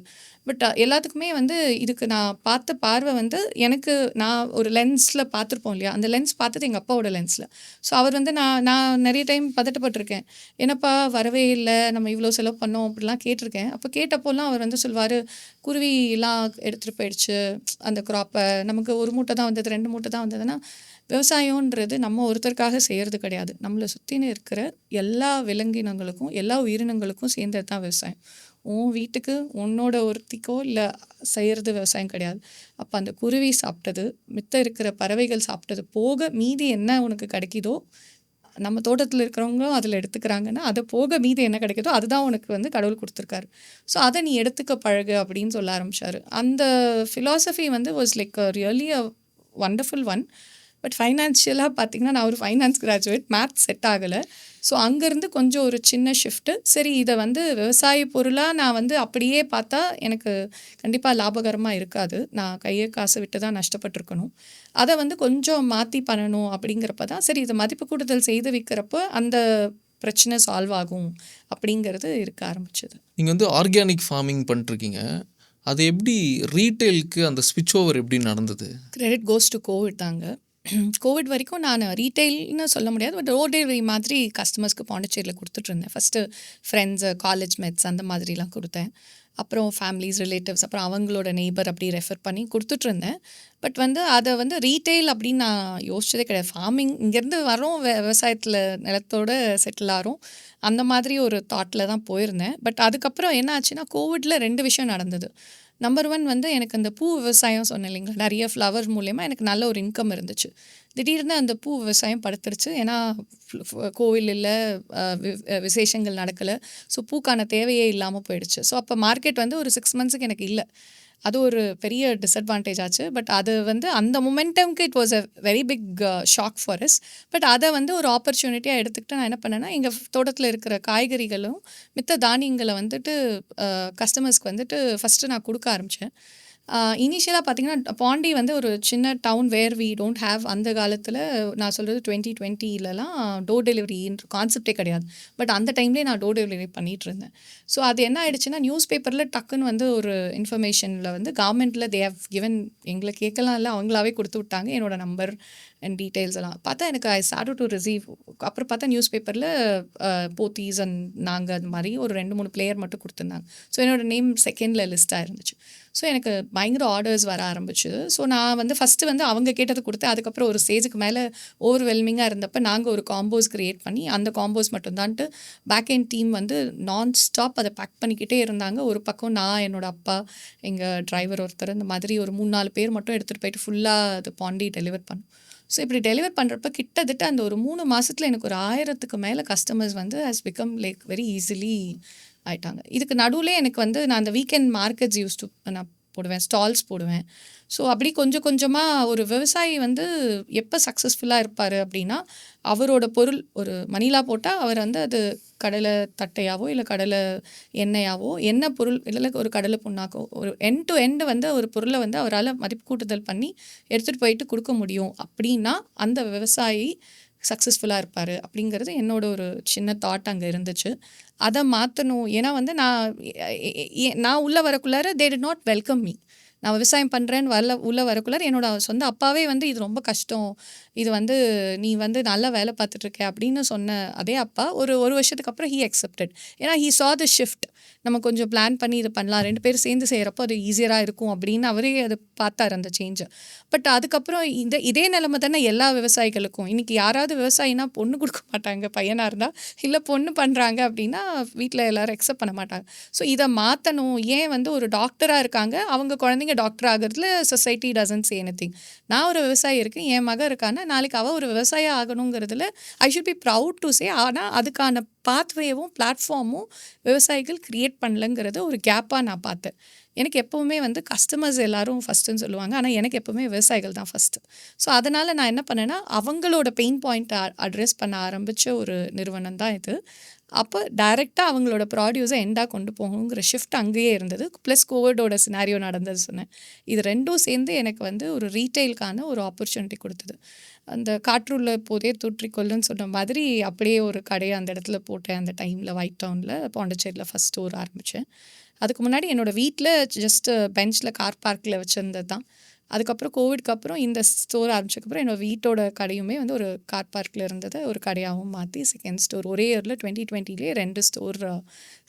பட் எல்லாத்துக்குமே வந்து இதுக்கு நான் பார்த்த பார்வை வந்து எனக்கு நான் ஒரு லென்ஸில் பார்த்துருப்போம் இல்லையா, அந்த லென்ஸ் பார்த்தது எங்கள் அப்பாவோட லென்ஸில். ஸோ அவர் வந்து நான் நிறைய டைம் பதட்டப்பட்டிருக்கேன். என்னப்பா வரவே இல்லை, நம்ம இவ்வளோ செலவு பண்ணோம் அப்படிலாம் கேட்டிருக்கேன். அப்போ கேட்டப்போலாம் அவர் வந்து சொல்வார், குருவிலாம் எடுத்துகிட்டு போயிடுச்சு அந்த க்ராப்பை, நமக்கு 1 மூட்டை தான் வந்தது, 2 மூட்டை தான் வந்ததுன்னா விவசாயம்ன்றது நம்ம ஒருத்தருக்காக செய்கிறது கிடையாது. நம்மளை சுற்றின இருக்கிற எல்லா விலங்கினங்களுக்கும் எல்லா உயிரினங்களுக்கும் சேர்ந்தது தான் விவசாயம். உன் வீட்டுக்கு உன்னோட ஒருத்திக்கோ இல்லை செய்கிறது விவசாயம் கிடையாது. அப்போ அந்த குருவி சாப்பிட்டது, மித்த இருக்கிற பறவைகள் சாப்பிட்டது போக மீதி என்ன உனக்கு கிடைக்குதோ, நம்ம தோட்டத்தில் இருக்கிறவங்களும் அதில் எடுத்துக்கிறாங்கன்னா அதை போக மீதி என்ன கிடைக்குதோ அதுதான் உனக்கு வந்து கடவுள் கொடுத்துருக்காரு. ஸோ அதை நீ எடுத்துக்க பழகு அப்படின்னு சொல்ல ஆரம்பிச்சாரு. அந்த ஃபிலாசபி வந்து was like really a wonderful one. But ஃபைனான்ஷியலாக பார்த்தீங்கன்னா நான் ஒரு ஃபைனான்ஸ் கிராஜுவேட், மேத்ஸ் செட் ஆகலை. ஸோ அங்கேருந்து கொஞ்சம் ஒரு சின்ன ஷிஃப்ட்டு. சரி, இதை வந்து விவசாய பொருளாக நான் வந்து அப்படியே பார்த்தா எனக்கு கண்டிப்பாக லாபகரமாக இருக்காது, நான் கையை காசை விட்டு தான் நஷ்டப்பட்டிருக்கணும். அதை வந்து கொஞ்சம் மாற்றி பண்ணணும் அப்படிங்கிறப்ப தான் சரி இதை மதிப்பு கூடுதல் செய்து விற்கிறப்போ அந்த பிரச்சனை சால்வ் ஆகும் அப்படிங்கிறது இருக்க ஆரம்பிச்சது. நீங்கள் வந்து ஆர்கானிக் ஃபார்மிங் பண்ணிருக்கீங்க, அது எப்படி ரீட்டைலுக்கு அந்த ஸ்விட்ச் ஓவர் எப்படி நடந்தது? கிரெடிட் கோஸ் டு கோவிட் தாங்க. கோவிட் வரைக்கும் நான் ரீட்டைல்னு சொல்ல முடியாது, பட் டோர் டெலிவரி மாதிரி கஸ்டமர்ஸ்க்கு பாண்டிச்சேரியில் கொடுத்துட்ருந்தேன். ஃபஸ்ட்டு ஃப்ரெண்ட்ஸு, காலேஜ் மேட்ஸ் அந்த மாதிரிலாம் கொடுத்தேன். அப்புறம் ஃபேமிலிஸ், ரிலேட்டிவ்ஸ், அப்புறம் அவங்களோட நெய்பர் அப்படி ரெஃபர் பண்ணி கொடுத்துட்ருந்தேன். பட் வந்து அதை வந்து ரீட்டைல் அப்படின்னு நான் யோசிச்சதே கிடையாது. ஃபார்மிங் இங்கேருந்து வரோம், விவசாயத்தில் நிலத்தோடு செட்டில் ஆகிறோம், அந்த மாதிரி ஒரு தாட்டில் தான் போயிருந்தேன். பட் அதுக்கப்புறம் என்ன ஆச்சுன்னா கோவிடில் 2 விஷயம் நடந்தது. நம்பர் 1 வந்து எனக்கு அந்த பூ விவசாயம் சொன்னேன் இல்லைங்களா, நிறைய ஃப்ளவர் மூலயமா எனக்கு நல்ல ஒரு இன்கம் இருந்துச்சு. திடீர்னு அந்த பூ விவசாயம் படுத்துருச்சு. ஏன்னா கோவில் இல்லை, விசேஷங்கள் நடக்கலை. ஸோ பூக்கான தேவையே இல்லாமல் போயிடுச்சு. ஸோ அப்போ மார்க்கெட் வந்து ஒரு 6 மந்த்ஸுக்கு எனக்கு இல்லை. அது ஒரு பெரிய டிஸ்அட்வான்டேஜ் ஆச்சு. பட் அது வந்து அந்த மொமெண்டம்க்கு it was a very big shock for us. But அதை வந்து ஒரு ஆப்பர்ச்சுனிட்டியாக எடுத்துக்கிட்டு நான் என்ன பண்ணேன்னா, எங்கள் தோட்டத்தில் இருக்கிற காய்கறிகளும் மித்த தானியங்களை வந்துட்டு கஸ்டமர்ஸ்க்கு வந்துட்டு ஃபஸ்ட்டு நான் கொடுக்க ஆரம்பித்தேன். இனிஷியலாக பார்த்தீங்கன்னா பாண்டி வந்து ஒரு சின்ன town where we don't have. அந்த காலத்தில் நான் சொல்கிறது 2020லலாம் டோர் டெலிவரின்ற கான்செப்டே கிடையாது. பட் அந்த டைம்லேயே நான் டோர் டெலிவரி பண்ணிகிட்டு இருந்தேன். ஸோ அது என்ன ஆயிடுச்சுன்னா, நியூஸ் பேப்பரில் டக்குன்னு வந்து ஒரு இன்ஃபர்மேஷனில் வந்து கவர்மெண்ட்டில் தே ஹவ் கிவன், எங்களை கேட்கலாம் இல்லை, அவங்களாவே கொடுத்து விட்டாங்க என்னோட நம்பர் அண்ட் டீட்டெயில்ஸ் எல்லாம். பார்த்தா எனக்கு ஐ ஸ்டார்ட் டு ரிசீவ். அப்புறம் பார்த்தா நியூஸ் பேப்பரில் போத்தீஸ் அண்ட் நாங்கள் அது மாதிரி ஒரு 2-3 பிளேயர் மட்டும் கொடுத்துருந்தாங்க. ஸோ என்னோட நேம் செகண்டில் லிஸ்ட்டாக இருந்துச்சு. ஸோ எனக்கு பயங்கர ஆர்டர்ஸ் வர ஆரம்பிச்சுது. ஸோ நான் வந்து ஃபஸ்ட்டு வந்து அவங்க கேட்டது கொடுத்தேன். அதுக்கப்புறம் ஒரு ஸ்டேஜுக்கு மேலே ஓவர்வெல்மிங்காக இருந்தப்போ நாங்கள் ஒரு காம்போஸ் க்ரியேட் பண்ணி அந்த காம்போஸ் மட்டும்தான்ட்டு பேக் எண்ட் டீம் வந்து நான் ஸ்டாப் அதை பேக் பண்ணிக்கிட்டே இருந்தாங்க. ஒரு பக்கம் நான், என்னோடய அப்பா, எங்கள் டிரைவர் ஒருத்தர், இந்த மாதிரி ஒரு 3-4 பேர் மட்டும் எடுத்துகிட்டு போயிட்டு ஃபுல்லாக அது பாண்டி டெலிவர் பண்ணோம். ஸோ இப்படி டெலிவர் பண்ணுறப்ப கிட்டத்தட்ட அந்த ஒரு 3 மாதத்தில் எனக்கு ஒரு 1000க்கு மேலே கஸ்டமர்ஸ் வந்து has become like very easily ஆயிட்டாங்க. இதுக்கு நடுவில் எனக்கு வந்து நான் அந்த வீக்கெண்ட் மார்க்கெட்ஸ் யூஸ் டு நான் போடுவேன், ஸ்டால்ஸ் போடுவேன். ஸோ அப்படி கொஞ்சம் கொஞ்சமாக ஒரு விவசாயி வந்து எப்போ சக்ஸஸ்ஃபுல்லாக இருப்பார் அப்படின்னா, அவரோட பொருள் ஒரு மணிலா போட்டால் அவர் வந்து அது கடலை தட்டையாவோ இல்லை கடலை எண்ணெயாவோ, என்ன பொருள் இல்லை ஒரு கடலை புண்ணாக்கோ, ஒரு எண்ட் டு எண்டு வந்து ஒரு பொருளை வந்து அவரால் மதிப்பு கூட்டுதல் பண்ணி எடுத்துகிட்டு போயிட்டு கொடுக்க முடியும் அப்படின்னா அந்த விவசாயி சக்ஸஸ்ஃபுல்லாக இருப்பார் அப்படிங்கிறது என்னோட ஒரு சின்ன தாட் அங்கே இருந்துச்சு. அதை மாற்றணும். ஏன்னா வந்து நான் உள்ளே வரக்குள்ளார they did not welcome me. நான் விவசாயம் பண்ணுறேன்னு உள்ளே வரக்குள்ளார என்னோட சொந்த அப்பாவே வந்து இது ரொம்ப கஷ்டம், இது வந்து நீ வந்து நல்லா வேலை பார்த்துட்ருக்க அப்படின்னு சொன்ன அதே அப்பா ஒரு வருஷத்துக்கு அப்புறம் ஹீ அக்செப்டட். ஏன்னா ஹீ saw the shift. நம்ம கொஞ்சம் பிளான் பண்ணி இது பண்ணலாம், 2 பேரும் சேர்ந்து செய்கிறப்போ அது ஈஸியராக இருக்கும் அப்படின்னு அவரே அது பார்த்தார் அந்த சேஞ்சை. பட் அதுக்கப்புறம் இதே நிலைமை தானே எல்லா விவசாயிகளுக்கும். இன்றைக்கி யாராவது விவசாயினா பொண்ணு கொடுக்க மாட்டாங்க, பையனாக இருந்தால். இல்லை பொண்ணு பண்ணுறாங்க அப்படின்னா வீட்டில் எல்லோரும் அக்செப்ட் பண்ண மாட்டாங்க. ஸோ இதை மாற்றணும். ஏன் வந்து ஒரு டாக்டராக இருக்காங்க, அவங்க குழந்தைங்க குழந்தைங்க டாக்டர் ஆகிறதுல சொசைட்டி டசன்ட் சே எனிதிங். நான் ஒரு விவசாயி இருக்கேன், என் மகன் இருக்கான்னா நாளைக்கு அவள் ஒரு விவசாயி ஆகணுங்கிறதுல I should be proud to say. ஆனால் அதுக்கான பாத்வேவும் பிளாட்ஃபார்மும் விவசாயிகள் க்ரியேட் பண்ணலங்கிறத ஒரு கேப்பாக நான் பார்த்தேன். எனக்கு எப்போவுமே வந்து கஸ்டமர்ஸ் எல்லாரும் ஃபஸ்ட்டுன்னு சொல்லுவாங்க, ஆனால் எனக்கு எப்போவுமே விவசாயிகள் தான் ஃபஸ்ட்டு. ஸோ அதனால் நான் என்ன பண்ணேன்னா அவங்களோட பெயின் பாயிண்ட்டை அட்ரெஸ் பண்ண ஆரம்பித்த ஒரு நிறுவனம் தான் இது. அப்போ டைரெக்டாக அவங்களோட ப்ராடியூஸை எண்டாக கொண்டு போகணுங்கிற ஷிஃப்ட் அங்கேயே இருந்தது. ப்ளஸ் கோவிடோட சினாரியோ நடந்தது சொன்னேன். இது ரெண்டும் சேர்ந்து எனக்கு வந்து ஒரு ரீட்டெயிலுக்கான ஒரு ஆப்பர்ச்சுனிட்டி கொடுத்தது. அந்த காற்றுள்ள போதே தூற்றிக்கொள்ளுன்னு சொன்ன மாதிரி அப்படியே ஒரு கடையை அந்த இடத்துல போட்டேன். அந்த டைமில் ஒயிட் டவுனில் பாண்டிச்சேரியில் ஃபஸ்ட் ஸ்டோர் ஆரம்பித்தேன். அதுக்கு முன்னாடி என்னோடய வீட்டில் ஜஸ்ட்டு பெஞ்சில் கார் பார்க்கில் வச்சுருந்தது தான். அதுக்கப்புறம் கோவிட்க்கு அப்புறம் இந்த ஸ்டோர் ஆரம்பிச்சதுக்கப்புறம் என்னோடய வீட்டோட கடையுமே வந்து ஒரு கார் பார்க்கில் இருந்ததை ஒரு கடையாகவும் மாற்றி செகண்ட் ஸ்டோர் ஒரே இயரில் 2020 2 ஸ்டோர்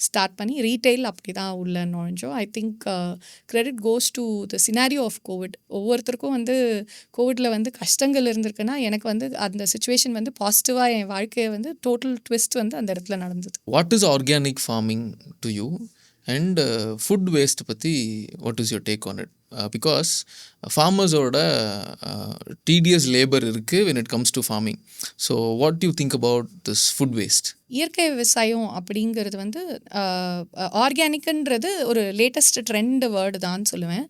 ஸ்டார்ட் பண்ணி ரீட்டெயில் அப்படி தான் உள்ள நுழைஞ்சோம். I think credit goes to the scenario of COVID. ஒவ்வொருத்தருக்கும் வந்து கோவிடில் வந்து கஷ்டங்கள் இருந்திருக்குன்னா எனக்கு வந்து அந்த சுச்சுவேஷன் வந்து பாசிட்டிவாக என் வாழ்க்கையை வந்து டோட்டல் ட்விஸ்ட் வந்து அந்த இடத்துல நடந்தது. What is organic farming to you and food waste பற்றி what is your take on it? Because ஃபார்மர்ஸோட tedious லேபர் இருக்குது when it comes to farming. So what you think about this food waste? இயற்கை விவசாயம் அப்படிங்கிறது வந்து ஆர்கானிக்ன்றது ஒரு latest trend word தான் சொல்லுவேன்.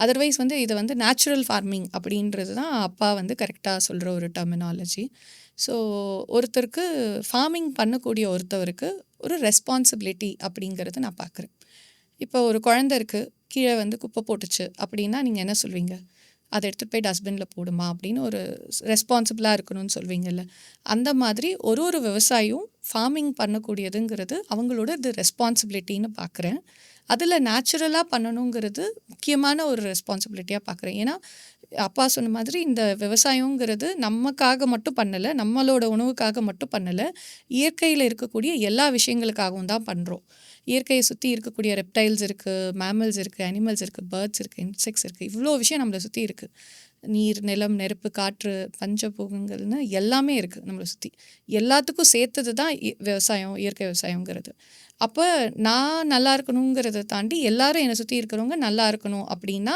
அதர்வைஸ் வந்து இது வந்து நேச்சுரல் ஃபார்மிங் அப்படின்றது தான் அப்பா வந்து கரெக்டாக சொல்கிற ஒரு டெர்மினாலஜி. ஸோ ஒருத்தருக்கு ஃபார்மிங் பண்ணக்கூடிய ஒருத்தவருக்கு ஒரு ரெஸ்பான்சிபிலிட்டி அப்படிங்கிறது நான் பார்க்குறேன். இப்போ ஒரு குழந்தை இருக்குது, கீழே வந்து குப்பை போட்டுச்சு அப்படின்னா நீங்கள் என்ன சொல்வீங்க? அதை எடுத்துகிட்டு போய் டஸ்ட்பினில் போடுமா அப்படின்னு ஒரு ரெஸ்பான்சிபிளாக இருக்கணும்னு சொல்வீங்கல்ல. அந்த மாதிரி ஒரு விவசாயியும் ஃபார்மிங் பண்ணக்கூடியதுங்கிறது அவங்களோட இது ரெஸ்பான்சிபிலிட்டின்னு பார்க்குறேன். அதில் நேச்சுரலாக பண்ணணுங்கிறது முக்கியமான ஒரு ரெஸ்பான்சிபிலிட்டியாக பார்க்குறேன். ஏன்னா அப்பா சொன்ன மாதிரி இந்த விவசாயங்கிறது நமக்காக மட்டும் பண்ணலை, நம்மளோட உணவுக்காக மட்டும் பண்ணலை, இயற்கையில் இருக்கக்கூடிய எல்லா விஷயங்களுக்காகவும் தான் பண்ணுறோம். இயற்கையை சுற்றி இருக்கக்கூடிய ரெப்டைல்ஸ் இருக்குது, மேமல்ஸ் இருக்குது, அனிமல்ஸ் இருக்குது, பேர்ட்ஸ் இருக்குது, இன்செக்ட்ஸ் இருக்குது, இவ்வளோ விஷயம் நம்மளை சுற்றி இருக்குது. நீர், நிலம், நெருப்பு, காற்று, பஞ்சபூகங்கள்னு எல்லாமே இருக்குது நம்மளை சுற்றி. எல்லாத்துக்கும் சேர்த்தது தான் விவசாயம், இயற்கை விவசாயங்கிறது. அப்போ நான் நல்லா இருக்கணுங்கிறத தாண்டி எல்லாரும் என்னை சுற்றி இருக்கிறவங்க நல்லா இருக்கணும் அப்படின்னா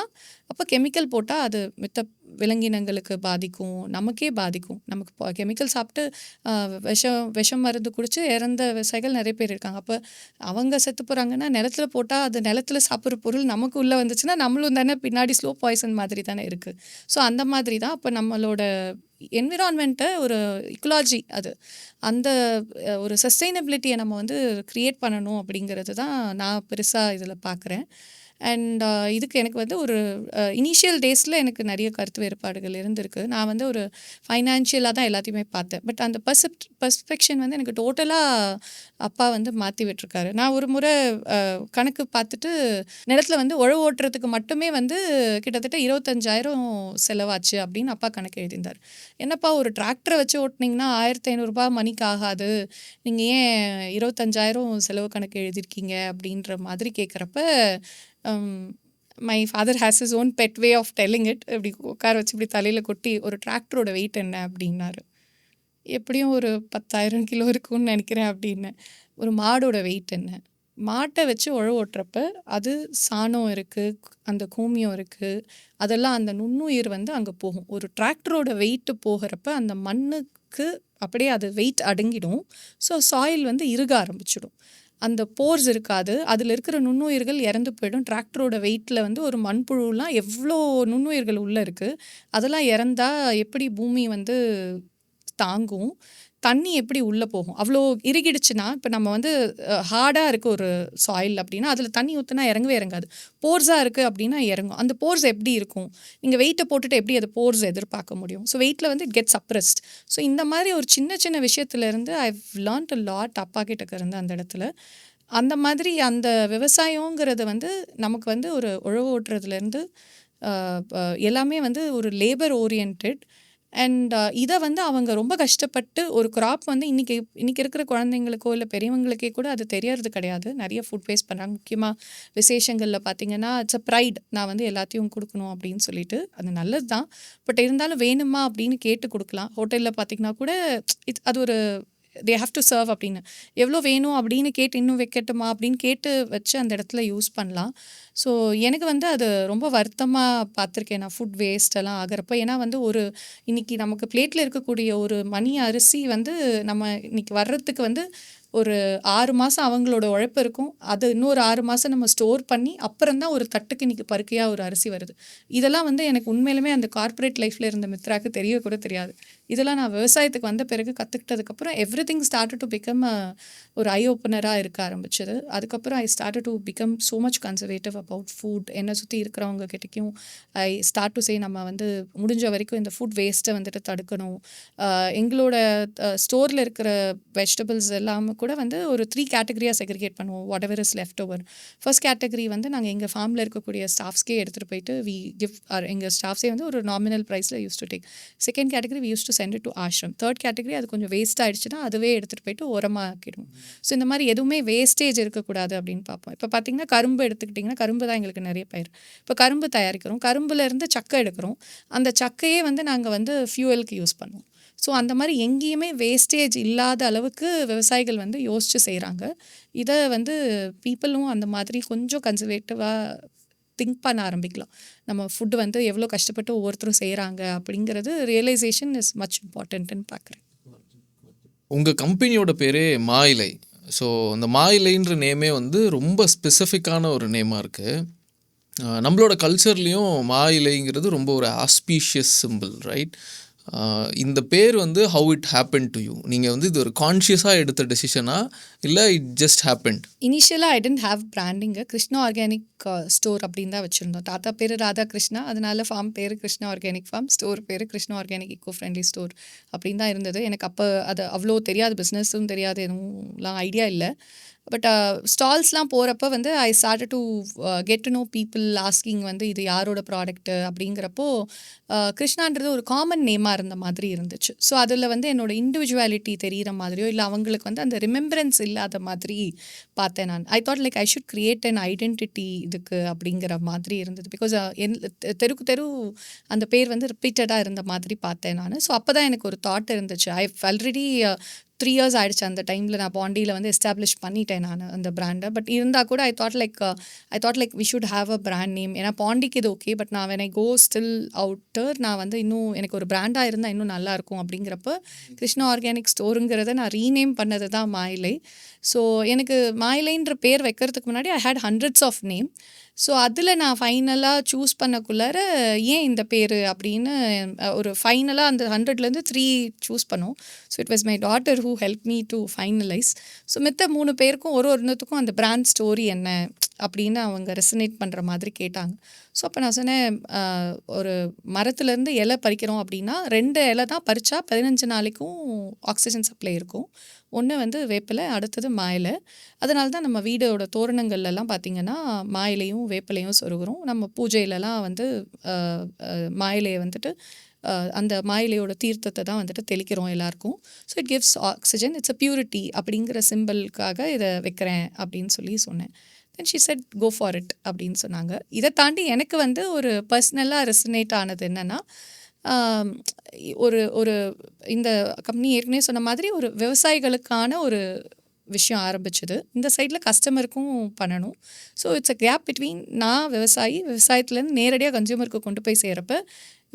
அப்போ கெமிக்கல் போட்டால் அது மித்த விலங்கினங்களுக்கு பாதிக்கும், நமக்கே பாதிக்கும். நமக்கு கெமிக்கல் சாப்பிட்டு விஷம் மருந்து குடித்து இறந்த விவசாயிகள் நிறைய பேர் இருக்காங்க. அப்போ அவங்க செத்து போகிறாங்கன்னா நிலத்தில் போட்டால் அது நிலத்தில் சாப்பிட்ற பொருள் நமக்கு உள்ளே வந்துச்சுன்னா நம்மளும் தானே பின்னாடி ஸ்லோ பாய்சன் மாதிரி தானே இருக்குது. ஸோ அந்த மாதிரி தான் அப்போ நம்மளோட என்விரான்மெண்ட்டை ஒரு இக்கலாஜி அது அந்த ஒரு சஸ்டைனபிலிட்டியை நம்ம வந்து க்ரியேட் பண்ணணும் அப்படிங்கிறது தான் நான் பெருசாக இதில் பார்க்குறேன். அண்ட் இதுக்கு எனக்கு வந்து ஒரு இனிஷியல் டேஸில் எனக்கு நிறைய கருத்து வேறுபாடுகள் இருந்திருக்கு. நான் வந்து ஒரு ஃபைனான்ஷியலாக தான் எல்லாத்தையுமே பார்த்தேன். பட் அந்த பர்ஸ்பெக்ஷன் வந்து எனக்கு டோட்டலாக அப்பா வந்து மாற்றி விட்டுருக்காரு. நான் ஒரு முறை கணக்கு பார்த்துட்டு நிலத்தில் வந்து உழவு ஓட்டுறதுக்கு மட்டுமே வந்து கிட்டத்தட்ட 25,000 செலவாச்சு அப்படின்னு அப்பா கணக்கு எழுதியிருந்தார். என்னப்பா ஒரு டிராக்டரை வச்சு ஓட்டினீங்கன்னா 1,500 மணிக்கு ஆகாது, நீங்கள் ஏன் 25,000 செலவு கணக்கு எழுதியிருக்கீங்க அப்படின்ற மாதிரி கேட்குறப்ப my father has his own pet way of telling it. இப்படி உட்கார வச்சு இப்படி தலையில் கொட்டி ஒரு டிராக்டரோட வெயிட் என்ன அப்படின்னாரு. எப்படியும் ஒரு 10,000 கிலோ இருக்கும்னு நினைக்கிறேன் அப்படின்னு. ஒரு மாடோட வெயிட் என்ன? மாட்டை வச்சு உழவு ஓட்டுறப்ப அது சாணம் இருக்குது, அந்த கோமியம் இருக்குது, அதெல்லாம் அந்த நுண்ணுயிர் வந்து அங்கே போகும். ஒரு டிராக்டரோட வெயிட்டு போகிறப்ப அந்த மண்ணுக்கு அப்படியே அது வெயிட் அடங்கிடும். ஸோ சாயில் வந்து இறுக ஆரம்பிச்சிடும். அந்த போர்ஸ் இருக்காது, அதில் இருக்கிற நுண்ணுயிர்கள் இறந்து போயிடும். டிராக்டரோட வெயிட்டில் வந்து ஒரு மண்புழுலாம் எவ்வளோ நுண்ணுயிர்கள் உள்ளே இருக்குது, அதெல்லாம் இறந்தா எப்படி பூமி வந்து தாங்கும், தண்ணி எப்படி உள்ளே போகும்? அவ்வளோ இறுகிடுச்சுன்னா இப்போ நம்ம வந்து ஹார்டாக இருக்குது ஒரு சாயில் அப்படின்னா அதில் தண்ணி ஊற்றினா இறங்கவே இறங்காது. போர்ஸாக இருக்குது அப்படின்னா இறங்கும். அந்த போர்ஸ் எப்படி இருக்கும்? நீங்கள் வெயிட்டை போட்டுட்டு எப்படி அது போர்ஸ் எதிர்பார்க்க முடியும்? ஸோ வெயிட்டில் வந்து இட் கெட்ஸ் சப்ரஸ்ட். ஸோ இந்த மாதிரி ஒரு சின்ன சின்ன விஷயத்துலேருந்து ஐவ் லேர்ன்ட் அ லாட் அப்பா கிட்டக்க இருந்து அந்த இடத்துல. அந்த மாதிரி அந்த விவசாயங்கிறது வந்து நமக்கு வந்து ஒரு உழவு ஓட்டுறதுலேருந்து எல்லாமே வந்து ஒரு லேபர் ஓரியன்டட். அண்ட் இதை வந்து அவங்க ரொம்ப கஷ்டப்பட்டு ஒரு கிராப் வந்து இன்றைக்கி இருக்கிற குழந்தைங்களுக்கோ இல்லை பெரியவங்களுக்கே கூட அது தெரியறது கிடையாது. நிறைய ஃபுட் வேஸ்ட் பண்ணுறாங்க. முக்கியமாக விசேஷங்களில் பார்த்திங்கன்னா இட்ஸ் அ ப்ரைட், நான் வந்து எல்லாத்தையும் கொடுக்கணும் அப்படின்னு சொல்லிட்டு. அது நல்லது தான், பட் இருந்தாலும் வேணுமா அப்படின்னு கேட்டு கொடுக்கலாம். ஹோட்டலில் பார்த்திங்கன்னா கூட அது ஒரு தே ஹேவ் டு சர்வ் அப்படின்னு. எவ்வளோ வேணும் அப்படின்னு கேட்டு இன்னும் வைக்கட்டுமா அப்படின்னு கேட்டு வச்சு அந்த இடத்துல யூஸ் பண்ணலாம். ஸோ எனக்கு வந்து அது ரொம்ப வருத்தமாக பார்த்துருக்கேன் நான் ஃபுட் வேஸ்ட் எல்லாம் ஆகிறப்ப. ஏன்னா வந்து ஒரு இன்னைக்கு நமக்கு பிளேட்டில் இருக்கக்கூடிய ஒரு மணி அரிசி வந்து நம்ம இன்னைக்கு வர்றதுக்கு வந்து ஒரு 6 மாதம் அவங்களோட உழைப்பு இருக்கும். அது இன்னொரு 6 மாதம் நம்ம ஸ்டோர் பண்ணி அப்புறம் தான் ஒரு தட்டுக்கு இன்னைக்கு பருக்கையாக ஒரு அரிசி வருது. இதெல்லாம் வந்து எனக்கு உண்மையிலுமே அந்த கார்ப்பரேட் லைஃப்பில் இருந்த மித்ராக்கு தெரிய கூட தெரியாது. இதெல்லாம் நான் விவசாயத்துக்கு வந்த பிறகு கற்றுக்கிட்டதுக்கப்புறம் எவ்ரிதிங் ஸ்டார்டட் டு பிகம் ஒரு ஐ ஓப்பனராக இருக்க ஆரம்பிச்சது. அதுக்கப்புறம் ஐ started to become so much conservative about food. என்னை சுற்றி இருக்கிறவங்க கிட்டேயும் ஐ ஸ்டார்ட் டு சே நம்ம வந்து முடிஞ்ச வரைக்கும் இந்த ஃபுட் வேஸ்ட்டை வந்துட்டு தடுக்கணும். எங்களோட ஸ்டோரில் இருக்கிற வெஜிடபிள்ஸ் எல்லாமே கூட வந்து ஒரு 3 கேட்டகரியாக செக்ரிகேட் பண்ணுவோம். What ever is left over. First category வந்து நாங்கள் எங்கள் ஃபார்மில் இருக்கக்கூடிய ஸ்டாஃப்ஸ்க்கே எடுத்துகிட்டு போயிட்டு வி கிவ் எங்கள் ஸ்டாஃப்ஸே வந்து ஒரு நாமினல் ப்ரைஸில் use to take. Second category we use to send to ashram. Third category அது கொஞ்சம் வேஸ்ட் ஆகிடுச்சுன்னா அதுவே எடுத்துகிட்டு போயிட்டு உரமாக ஆக்கிடுவோம். ஸோ இந்த மாதிரி எதுவுமே வேஸ்டேஜ் இருக்கக்கூடாது அப்படின்னு பார்ப்போம். இப்போ பார்த்தீங்கன்னா கரும்பு எடுத்துக்கிட்டிங்கன்னா கரும்பு தான் எங்களுக்கு நிறைய பயிர். இப்போ கரும்பு தயாரிக்கிறோம், கரும்புலேருந்து சக்கை எடுக்கிறோம். அந்த சக்கையே வந்து நாங்கள் வந்து ஃபியூவலுக்கு யூஸ் பண்ணுவோம். ஸோ அந்த மாதிரி எங்கேயுமே வேஸ்டேஜ் இல்லாத அளவுக்கு விவசாயிகள் வந்து யோசித்து செய்கிறாங்க. இதை வந்து பீப்புளும் அந்த மாதிரி கொஞ்சம் கன்சர்வேட்டிவாக திங்க் பண்ண ஆரம்பிக்கலாம். நம்ம ஃபுட்டு வந்து எவ்வளோ கஷ்டப்பட்டு ஒவ்வொருத்தரும் செய்கிறாங்க அப்படிங்கிறது ரியலைசேஷன் இஸ் மச் இம்பார்ட்டன்ட்டுன்னு பார்க்குறேன். உங்கள் கம்பெனியோட பேரே மா இலை. ஸோ அந்த மா இலைன்ற நேமே வந்து ரொம்ப ஸ்பெசிஃபிக்கான ஒரு நேமாக இருக்குது. நம்மளோட கல்ச்சர்லேயும் மா இலைங்கிறது ரொம்ப ஒரு ஆஸ்பீஷியஸ் சிம்பிள், ரைட்? இந்த பேர் வந்து how it happen to you? நீங்கள் வந்து இது ஒரு கான்ஷியஸாக எடுத்த டெசிஷனா இல்லை இட் ஜஸ்ட் ஹேப்பன்ட்? இனிஷியலாக I didn't have branding. Krishna organic store அப்படின்னு தான் வச்சுருந்தோம். தாத்தா பேர் ராதா கிருஷ்ணா, அதனால ஃபார்ம் பேர் கிருஷ்ணா ஆர்கானிக் ஃபார்ம், ஸ்டோர் பேர் Krishna organic eco friendly store அப்படின்னு தான் இருந்தது. எனக்கு அப்போ அது அவ்வளோ தெரியாது, பிஸ்னஸும் தெரியாது, எதுவும்லாம் ஐடியா இல்லை. பட் ஸ்டால்ஸ்லாம் போகிறப்ப வந்து I started to get to know people asking வந்து இது யாரோட ப்ராடக்ட்டு அப்படிங்கிறப்போ கிருஷ்ணான்றது ஒரு காமன் நேமாக இருந்த மாதிரி இருந்துச்சு. ஸோ அதில் வந்து என்னோட இண்டிவிஜுவாலிட்டி தெரிகிற மாதிரியோ இல்லை அவங்களுக்கு வந்து அந்த ரிமெம்பரன்ஸ் இல்லாத மாதிரி பார்த்தேன் நான். ஐ thought like I should create an identity இதுக்கு அப்படிங்கிற மாதிரி இருந்தது. பிகாஸ் தெருக்கு தெரு அந்த பேர் வந்து ரிப்பீட்டடாக இருந்த மாதிரி பார்த்தேன் நான். ஸோ அப்போ தான் எனக்கு ஒரு தாட் இருந்துச்சு. ஐ ஆல்ரெடி 3 years ஆகிடுச்சு அந்த டைமில் நான் பாண்டியில் வந்து எஸ்டாப்ளிஷ் பண்ணிட்டேன் நான் அந்த பிராண்டை. பட் இருந்தால் கூட I thought like we should have a brand name. ஏன்னா பாண்டிக்கு இது ஓகே, பட் நான் when I go still outer நான் வந்து இன்னும் எனக்கு ஒரு பிராண்டாக இருந்தால் இன்னும் நல்லாயிருக்கும் அப்படிங்கிறப்ப கிருஷ்ணா ஆர்கானிக் ஸ்டோருங்கிறத நான் ரீநேம் பண்ணது தான் மா இலை. ஸோ எனக்கு மா இலைன்ற பேர் வைக்கிறதுக்கு முன்னாடி I had hundreds of name. So அதில் நான் ஃபைனலாக சூஸ் பண்ணக்குள்ளார ஏன் இந்த பேர் அப்படின்னு ஒரு ஃபைனலாக அந்த 100லேருந்து 3 சூஸ் பண்ணோம். So it was my daughter who help me to finalise. So மித்த 3 பேருக்கும் ஒன்றுத்துக்கும் அந்த பிராண்ட் ஸ்டோரி என்ன அப்படின்னு அவங்க ரெசனேட் பண்ணுற மாதிரி கேட்டாங்க. ஸோ அப்போ நான் சொன்னேன், ஒரு மரத்துலேருந்து இலை பறிக்கிறோம் அப்படின்னா 2 இலை தான் பறித்தா 15 நாளைக்கும் ஆக்சிஜன் சப்ளை இருக்கும். ஒன்று வந்து வேப்பிலை, அடுத்தது மா இலை. அதனால தான் நம்ம வீடோட தோரணங்கள்லாம் பார்த்திங்கன்னா மா இலையும் வேப்பிலையும் சொருகிறோம். நம்ம பூஜையிலலாம் வந்து மா இலையை வந்துட்டு அந்த மா இலையோட தீர்த்தத்தை தான் வந்துட்டு தெளிக்கிறோம் எல்லாருக்கும். So it gives oxygen, it's a purity அப்படிங்கிற சிம்பிளுக்காக இதை வைக்கிறேன் அப்படின்னு சொன்னேன். Then she said go for it அப்படின்னு சொன்னாங்க. இதை தாண்டி எனக்கு வந்து ஒரு பர்சனலாக ரெசனேட் ஆனது என்னென்னா, ஒரு இந்த கம்பெனி ஏற்கனவே சொன்ன மாதிரி ஒரு விவசாயிகளுக்கான ஒரு விஷயம் ஆரம்பிச்சது. இந்த சைடில் கஸ்டமருக்கும் பண்ணணும். So it's a gap between நான் விவசாயத்துலேருந்து நேரடியாக கன்சியூமருக்கு கொண்டு போய் செய்கிறப்ப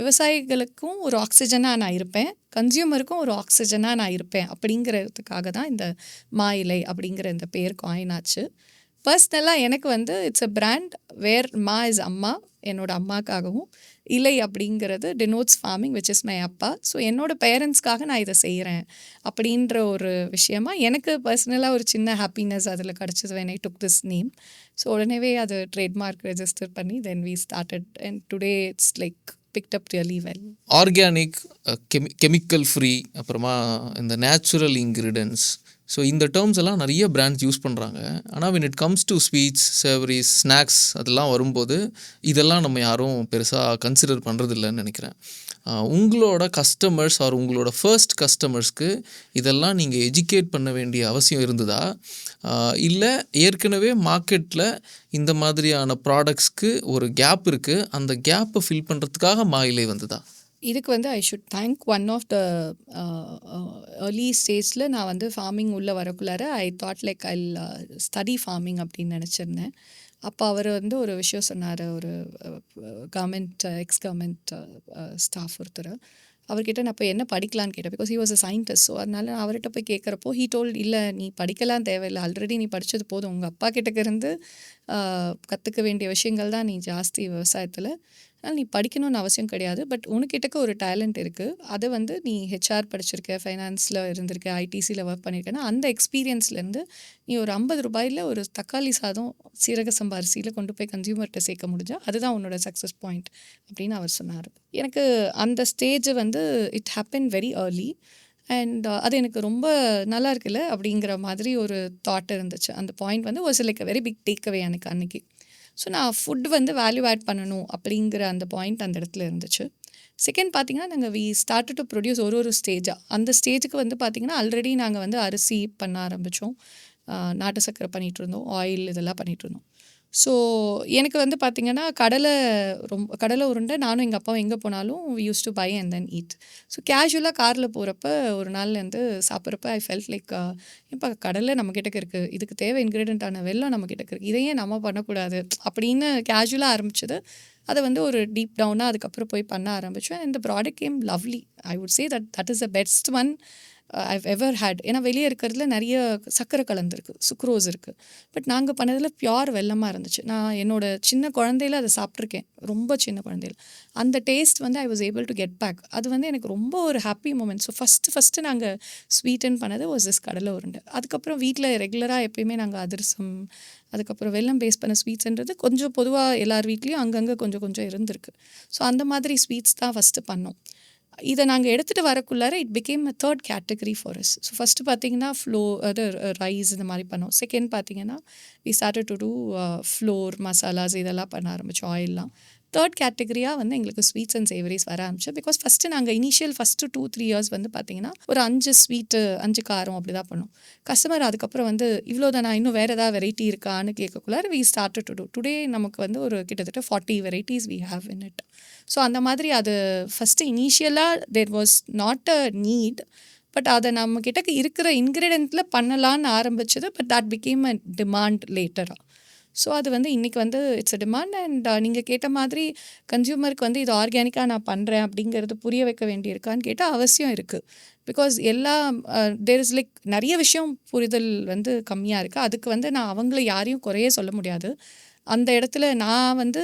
விவசாயிகளுக்கும் ஒரு ஆக்சிஜனாக நான் இருப்பேன், கன்சியூமருக்கும் ஒரு ஆக்சிஜனாக நான் இருப்பேன் அப்படிங்கிறதுக்காக தான் இந்த மா இலை அப்படிங்கிற இந்த பேர் காயின் ஆச்சு. பர்சனலாக எனக்கு வந்து இட்ஸ் அ பிராண்ட் வேர் மா இஸ் அம்மா, என்னோட அம்மாக்காகவும், இலை அப்படிங்கிறது denotes farming which is my அப்பா. ஸோ என்னோட பேரண்ட்ஸ்க்காக நான் இதை செய்கிறேன் அப்படின்ற ஒரு விஷயமா எனக்கு பர்சனலாக ஒரு சின்ன ஹாப்பினஸ் அதில் கிடச்சிது when I took this name. So உடனேவே அது ட்ரேட்மார்க் ரெஜிஸ்டர் பண்ணி then we started and today it's like picked up really well. Organic, chemical free, அப்புறமா இந்த நேச்சுரல் இன்க்ரீடியன்ஸ், ஸோ இந்த டேர்ம்ஸ் எல்லாம் நிறைய பிராண்ட்ஸ் யூஸ் பண்ணுறாங்க. ஆனால் when it comes to sweets, savouries, snacks அதெல்லாம் வரும்போது இதெல்லாம் நம்ம யாரும் பெருசாக கன்சிடர் பண்ணுறதில்லன்னு நினைக்கிறேன். உங்களோட கஸ்டமர்ஸ் ஆர் உங்களோட ஃபர்ஸ்ட் கஸ்டமர்ஸ்க்கு இதெல்லாம் நீங்கள் எஜுகேட் பண்ண வேண்டிய அவசியம் இருந்ததா, இல்லை ஏற்கனவே மார்க்கெட்டில் இந்த மாதிரியான ப்ராடக்ட்ஸ்க்கு ஒரு கேப் இருக்குது, அந்த கேப்பை ஃபில் பண்ணுறதுக்காக மா இலை வந்ததா? இதுக்கு வந்து I should thank one of the early ஸ்டேஜில் நான் வந்து ஃபார்மிங் உள்ளே வரக்குள்ளார I thought like I study farming அப்படின்னு நினச்சிருந்தேன். அப்போ அவர் வந்து ஒரு விஷயம் சொன்னார். ஒரு கவர்மெண்ட் எக்ஸ் கவர்மெண்ட் ஸ்டாஃப் ஒருத்தர். அவர்கிட்ட நான் இப்போ என்ன படிக்கலான்னு கேட்டேன். Because he was a scientist. So அதனால நான் அவர்கிட்ட போய் கேட்குறப்போ ஹீ டோல்ட், இல்லை நீ படிக்கலாம் தேவையில்லை, ஆல்ரெடி நீ படித்தது போதும், உங்கள் அப்பா கிட்டக்க இருந்து கற்றுக்க வேண்டிய விஷயங்கள் தான் நீ ஜாஸ்தி விவசாயத்தில், அதனால் நீ படிக்கணும்னு அவசியம் கிடையாது. பட் உனக்கிட்டக்க ஒரு டேலண்ட் இருக்குது, அதை வந்து நீ ஹெச்ஆர் படிச்சிருக்க, ஃபைனான்ஸில் இருந்திருக்க, ஐடிசியில் ஒர்க் பண்ணியிருக்கேன்னா அந்த எக்ஸ்பீரியன்ஸ்லேருந்து நீ ஒரு 50 ரூபாயில் ஒரு தக்காளி சாதம் சீரக சம்பா அரிசியில் கொண்டு போய் கன்சியூமர்கிட்ட சேர்க்க முடிஞ்சா அதுதான் உன்னோட சக்ஸஸ் பாயிண்ட் அப்படின்னு அவர் சொன்னார். எனக்கு அந்த ஸ்டேஜ் வந்து it happen very early and அது எனக்கு ரொம்ப நல்லா இருக்குல்ல அப்படிங்கிற மாதிரி ஒரு தாட் இருந்துச்சு. அந்த பாயிண்ட் வந்து was like a very big takeaway எனக்கு அன்னைக்கு. ஸோ நான் ஃபுட் வந்து வேல்யூ ஆட் பண்ணணும் அப்படிங்கிற அந்த பாயிண்ட் அந்த இடத்துல இருந்துச்சு. செகண்ட் பார்த்தீங்கன்னா, நாங்கள் வி ஸ்டார்டட் டு ப்ரொடியூஸ் ஒரு ஸ்டேஜாக. அந்த ஸ்டேஜுக்கு வந்து பார்த்திங்கன்னா ஆல்ரெடி நாங்கள் வந்து அரிசி பண்ண ஆரம்பித்தோம், நாட்டு சர்க்கரை பண்ணிகிட்டு இருந்தோம், ஆயில் இதெல்லாம் பண்ணிகிட்டு இருந்தோம். ஸோ எனக்கு வந்து பார்த்திங்கன்னா கடலை உருண்டை நானும் எங்கள் அப்பாவும் எங்கே போனாலும் we use to buy and then eat. So கேஷுவலாக காரில் போகிறப்ப ஒரு நாள்லேருந்து சாப்பிட்றப்ப ஐ ஃபெல்ட் லைக், இப்போ கடலை நம்மக்கிட்டக்க இருக்குது, இதுக்கு தேவை இன்க்ரீடியண்ட்டான வெல்லம் நம்மக்கிட்டக்க இருக்குது, இதையே நம்ம பண்ணக்கூடாது அப்படின்னு கேஷுவலாக ஆரம்பிச்சது. அதை வந்து ஒரு டீப் டவுனாக அதுக்கப்புறம் போய் பண்ண ஆரம்பித்தோம். And the product came lovely. I would say that is the best one I've ever had. ஏன்னா வெளியே இருக்கிறதுல நிறைய சர்க்கரை கலந்துருக்கு, சுக்ரோஸ் இருக்குது. பட் நாங்கள் பண்ணதில் பியோர் வெல்லமாக இருந்துச்சு. நான் என்னோட சின்ன குழந்தையில அதை சாப்பிட்ருக்கேன், ரொம்ப சின்ன குழந்தையில. அந்த டேஸ்ட் வந்து I was able to get back. அது வந்து எனக்கு ரொம்ப ஒரு ஹாப்பி மூமெண்ட். ஸோ ஃபஸ்ட்டு நாங்கள் ஸ்வீட்டன் பண்ணது வாஸ் திஸ் கடலை உருண்டை. அதுக்கப்புறம் வீட்டில் ரெகுலராக எப்பயுமே நாங்கள் அதிரசம், அதுக்கப்புறம் வெல்லம் பேஸ் பண்ண ஸ்வீட்ஸ்ன்றது கொஞ்சம் பொதுவாக எல்லார் வீட்லேயும் அங்கங்கே கொஞ்சம் கொஞ்சம் இருந்திருக்கு. ஸோ அந்த மாதிரி ஸ்வீட்ஸ் தான் ஃபஸ்ட்டு பண்ணோம். இதை நாங்கள் எடுத்துகிட்டு வரக்குள்ளார it became a third category for us. So first பார்த்தீங்கன்னா அது ரைஸ் இந்த மாதிரி பண்ணோம். செகண்ட் பார்த்தீங்கன்னா we started to do flour masalas இதெல்லாம் பண்ண ஆரம்பித்தோம், ஆயிலெலாம். தேர்ட் கேட்டகரியாக வந்து எங்களுக்கு ஸ்வீட்ஸ் அண்ட் சேவரிஸ் வர ஆரம்பிச்சு. பிகாஸ் ஃபஸ்ட்டு நாங்கள் இனிஷியல் ஃபஸ்ட்டு 2-3 இயர்ஸ் வந்து பார்த்திங்கன்னா ஒரு 5 ஸ்வீட்டு 5 காரம் அப்படி தான் பண்ணோம். கஸ்டமர் அதுக்கப்புறம் வந்து இவ்வளோ தானா, இன்னும் வேறு ஏதாவது வெரைட்டி இருக்கான்னு கேட்கக்குள்ளார we started to do. Today நமக்கு வந்து ஒரு கிட்டத்தட்ட 40 varieties we have in it. So அந்த மாதிரி அது ஃபஸ்ட்டு இனிஷியலாக there was not a need, but அதை நம்ம கிட்ட இருக்கிற இன்க்ரீடியண்ட்டில் பண்ணலான்னு ஆரம்பிச்சது. But that became a demand லேட்டராக. ஸோ அது வந்து இன்றைக்கி வந்து இட்ஸ் அ டிமாண்ட். அண்ட் நீங்கள் கேட்ட மாதிரி கன்சியூமருக்கு வந்து இது ஆர்கானிக்காக நான் பண்ணுறேன் அப்படிங்கிறது புரிய வைக்க வேண்டியிருக்கான்னு கேட்டால் அவசியம் இருக்குது. பிகாஸ் தேர் இஸ் லைக் நிறைய விஷயம் புரிதல் வந்து கம்மியாக இருக்குது. அதுக்கு வந்து நான் அவங்கள யாரையும் குறையே சொல்ல முடியாது. அந்த இடத்துல நான் வந்து